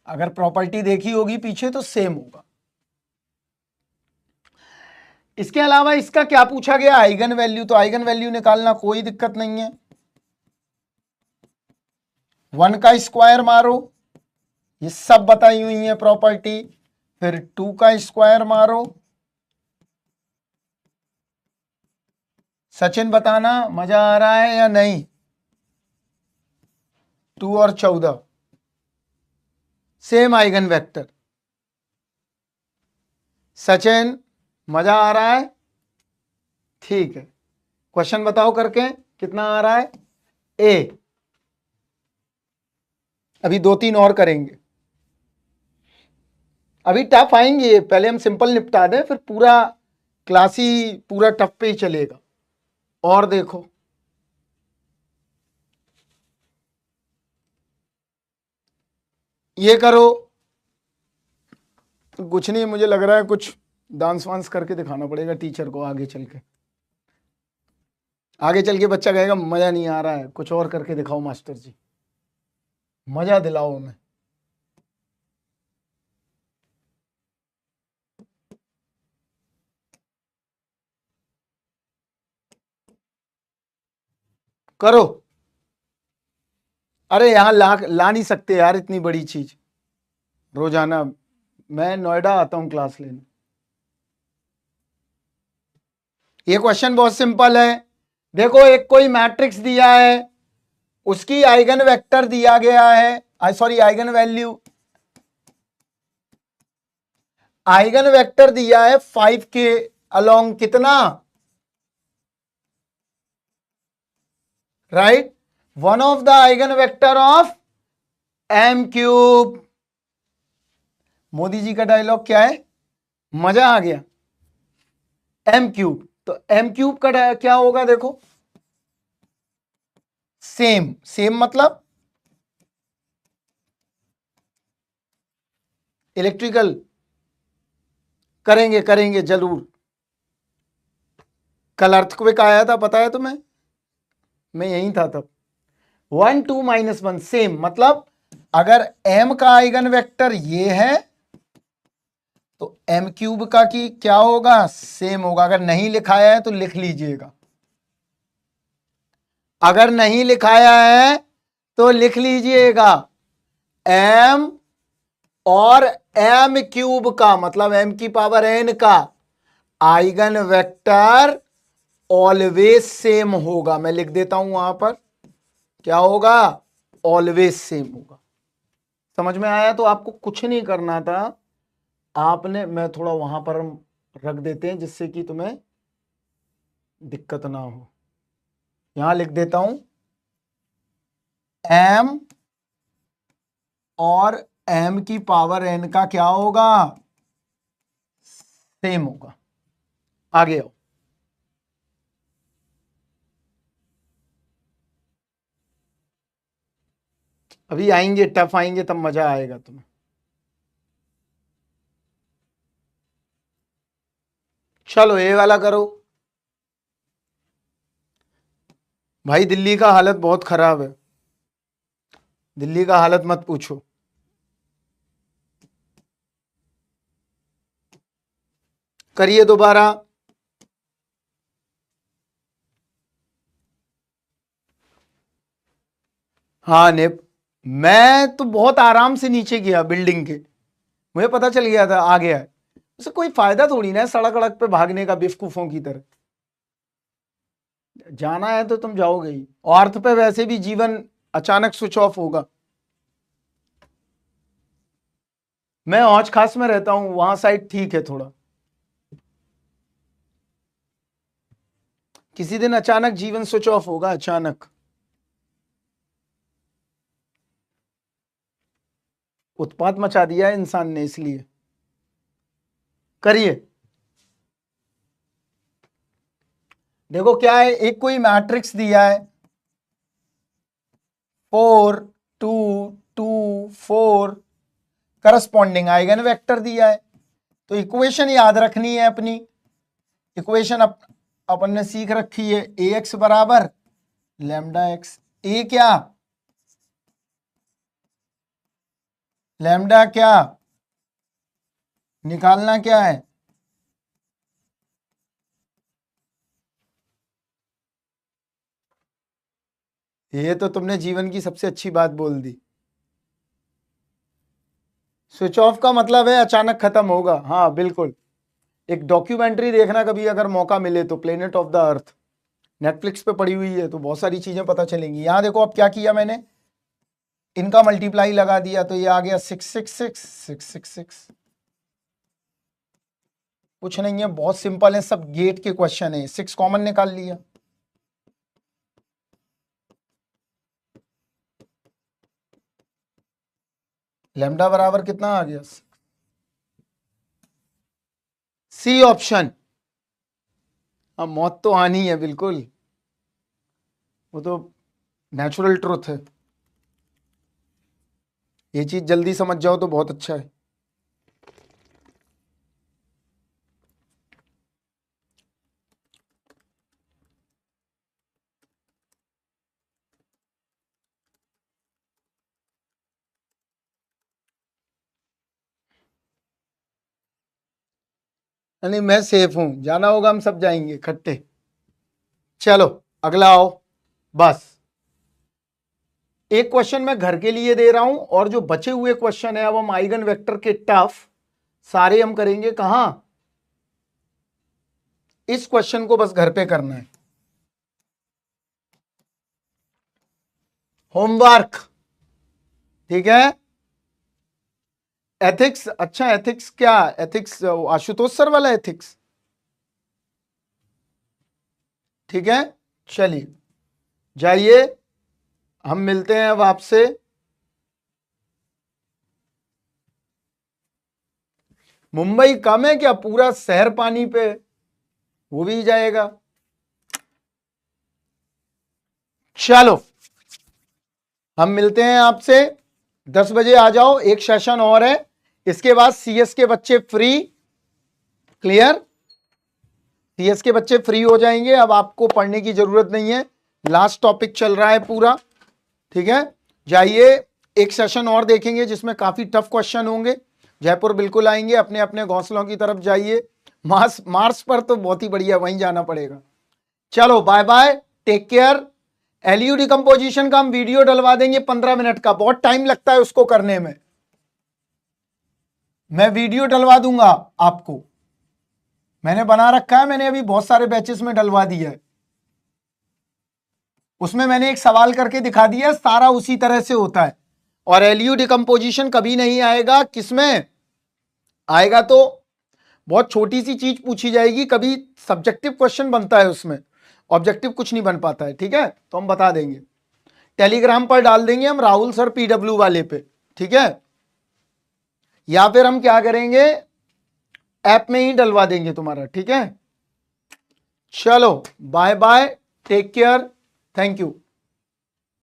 अगर प्रॉपर्टी देखी होगी पीछे तो सेम होगा। इसके अलावा इसका क्या पूछा गया, आइगन वैल्यू। तो आइगन वैल्यू निकालना कोई दिक्कत नहीं है, 1 का स्क्वायर मारो, ये सब बताई हुई है प्रॉपर्टी, फिर 2 का स्क्वायर मारो। सचिन बताना मजा आ रहा है या नहीं। 2 और 14 सेम आइगन वेक्टर। सचिन मजा आ रहा है, ठीक है। क्वेश्चन बताओ करके कितना आ रहा है, ए। अभी 2-3 और करेंगे, अभी टफ आएंगे, पहले हम सिंपल निपटा दें, फिर पूरा क्लास ही पूरा टफ पे ही चलेगा। और देखो ये करो, कुछ नहीं, मुझे लग रहा है कुछ डांस वांस करके दिखाना पड़ेगा टीचर को आगे चल के। आगे चल के बच्चा कहेगा मजा नहीं आ रहा है, कुछ और करके दिखाओ मास्टर जी, मजा दिलाओ हमें। करो, अरे यहां ला नहीं सकते यार इतनी बड़ी चीज रोजाना। मैं नोएडा आता हूं क्लास लेने। ये क्वेश्चन बहुत सिंपल है, देखो एक कोई मैट्रिक्स दिया है, उसकी आइगन वेक्टर दिया गया है, sorry eigen value, eigen vector दिया है 5 के अलोंग कितना, right, one of the eigen vector of m³। Modi ji का डायलॉग क्या है, मजा आ गया, m³। तो m³ का क्या होगा देखो, सेम। सेम मतलब इलेक्ट्रिकल, करेंगे करेंगे जरूर। कल अर्थक्वेक आया था पता है तुम्हें, मैं यहीं था तब। 1 2 -1 सेम मतलब अगर m का आइगन वेक्टर ये है तो m³ का की क्या होगा, सेम होगा। अगर नहीं लिखाया है तो लिख लीजिएगा, अगर नहीं लिखाया है तो लिख लीजिएगा, m और m³ का मतलब m⁴n का आइगन वेक्टर ऑलवेज सेम होगा। मैं लिख देता हूं वहां पर, क्या होगा, ऑलवेज सेम होगा। समझ में आया। तो आपको कुछ नहीं करना था, आपने, मैं थोड़ा वहां पर रख देते हैं जिससे कि तुम्हें दिक्कत ना हो। यहां लिख देता हूं, m और m⁴n का क्या होगा, सेम होगा। आगे आओ, अभी आएंगे टफ आएंगे तब मजा आएगा तुम्हें। चलो ये वाला करो। भाई दिल्ली का हालत बहुत खराब है, दिल्ली का हालत मत पूछो। करिए दोबारा। हाँ निप, मैं तो बहुत आराम से नीचे गया बिल्डिंग के, मुझे पता चल गया था आ गया है। उसे कोई फायदा थोड़ी ना है सड़क अड़क पे भागने का बेवकूफों की तरह। जाना है तो तुम जाओगे ही, और अर्थ पे वैसे भी जीवन अचानक स्विच ऑफ होगा। मैं हौज खास में रहता हूं, वहां साइड ठीक है थोड़ा, किसी दिन अचानक जीवन स्विच ऑफ होगा, अचानक। उत्पात मचा दिया है इंसान ने, इसलिए करिए। देखो क्या है, एक कोई मैट्रिक्स दिया है 4 2 2 4, करस्पॉन्डिंग आइगन वेक्टर दिया है, तो इक्वेशन याद रखनी है अपनी। इक्वेशन अपन ने सीख रखी है, ए एक्स बराबर लैम्डा एक्स। ए क्या, लैम्डा क्या, निकालना क्या है, ये तो तुमने जीवन की सबसे अच्छी बात बोल दी। स्विच ऑफ का मतलब है अचानक खत्म होगा, हाँ बिल्कुल। एक डॉक्यूमेंट्री देखना कभी अगर मौका मिले तो, planet of the earth, Netflix पे पड़ी हुई है, तो बहुत सारी चीजें पता चलेंगी। यहां देखो अब क्या किया मैंने, इनका मल्टीप्लाई लगा दिया, तो ये आ गया 666 666। कुछ नहीं है, बहुत सिंपल है, सब गेट के क्वेश्चन है। 6 कॉमन निकाल लिया, लैम्डा बराबर कितना आ गया, सी ऑप्शन। अब मौत तो आनी है बिल्कुल, वो तो नेचुरल ट्रुथ है। ये चीज जल्दी समझ जाओ तो बहुत अच्छा है। नहीं मैं सेफ हूं, जाना होगा हम सब जाएंगे इकट्ठे। चलो अगला आओ। बस एक क्वेश्चन मैं घर के लिए दे रहा हूं, और जो बचे हुए क्वेश्चन है अब हम आइगन वेक्टर के टफ सारे हम करेंगे कहां, इस क्वेश्चन को बस घर पे करना है, होमवर्क, ठीक है। एथिक्स, अच्छा एथिक्स क्या, एथिक्स आशुतोष सर वाला एथिक्स, ठीक है। चलिए जाइए, हम मिलते हैं अब आपसे। मुंबई कम है क्या, पूरा शहर पानी पे, वो भी जाएगा। चलो हम मिलते हैं आपसे 10 बजे, आ जाओ, एक सेशन और है, इसके बाद सीएस के बच्चे फ्री, क्लियर, सीएस के बच्चे फ्री हो जाएंगे, अब आपको पढ़ने की जरूरत नहीं है, लास्ट टॉपिक चल रहा है पूरा, ठीक है। जाइए, एक सेशन और देखेंगे जिसमें काफी टफ क्वेश्चन होंगे। जयपुर बिल्कुल आएंगे, अपने अपने घोंसलों की तरफ जाइए। मार्स पर तो बहुत ही बढ़िया, वहीं जाना पड़ेगा। चलो bye bye, take care. LU decomposition का हम वीडियो डलवा देंगे 15 मिनट का, बहुत टाइम लगता है उसको करने में, मैं वीडियो डलवा दूंगा आपको, मैंने बना रखा है, मैंने अभी बहुत सारे बैचेस में डलवा दिया है। उसमें मैंने एक सवाल करके दिखा दिया, सारा उसी तरह से होता है। और एलयू डिकम्पोजिशन कभी नहीं आएगा, किसमें आएगा तो बहुत छोटी सी चीज पूछी जाएगी, कभी सब्जेक्टिव क्वेश्चन बनता है उसमें, ऑब्जेक्टिव कुछ नहीं बन पाता है, ठीक है। तो हम बता देंगे, टेलीग्राम पर डाल देंगे हम, राहुल सर पीडब्ल्यू वाले पे, ठीक है। या फिर हम क्या करेंगे, ऐप में ही डलवा देंगे तुम्हारा, ठीक है। चलो bye bye, take care, thank you.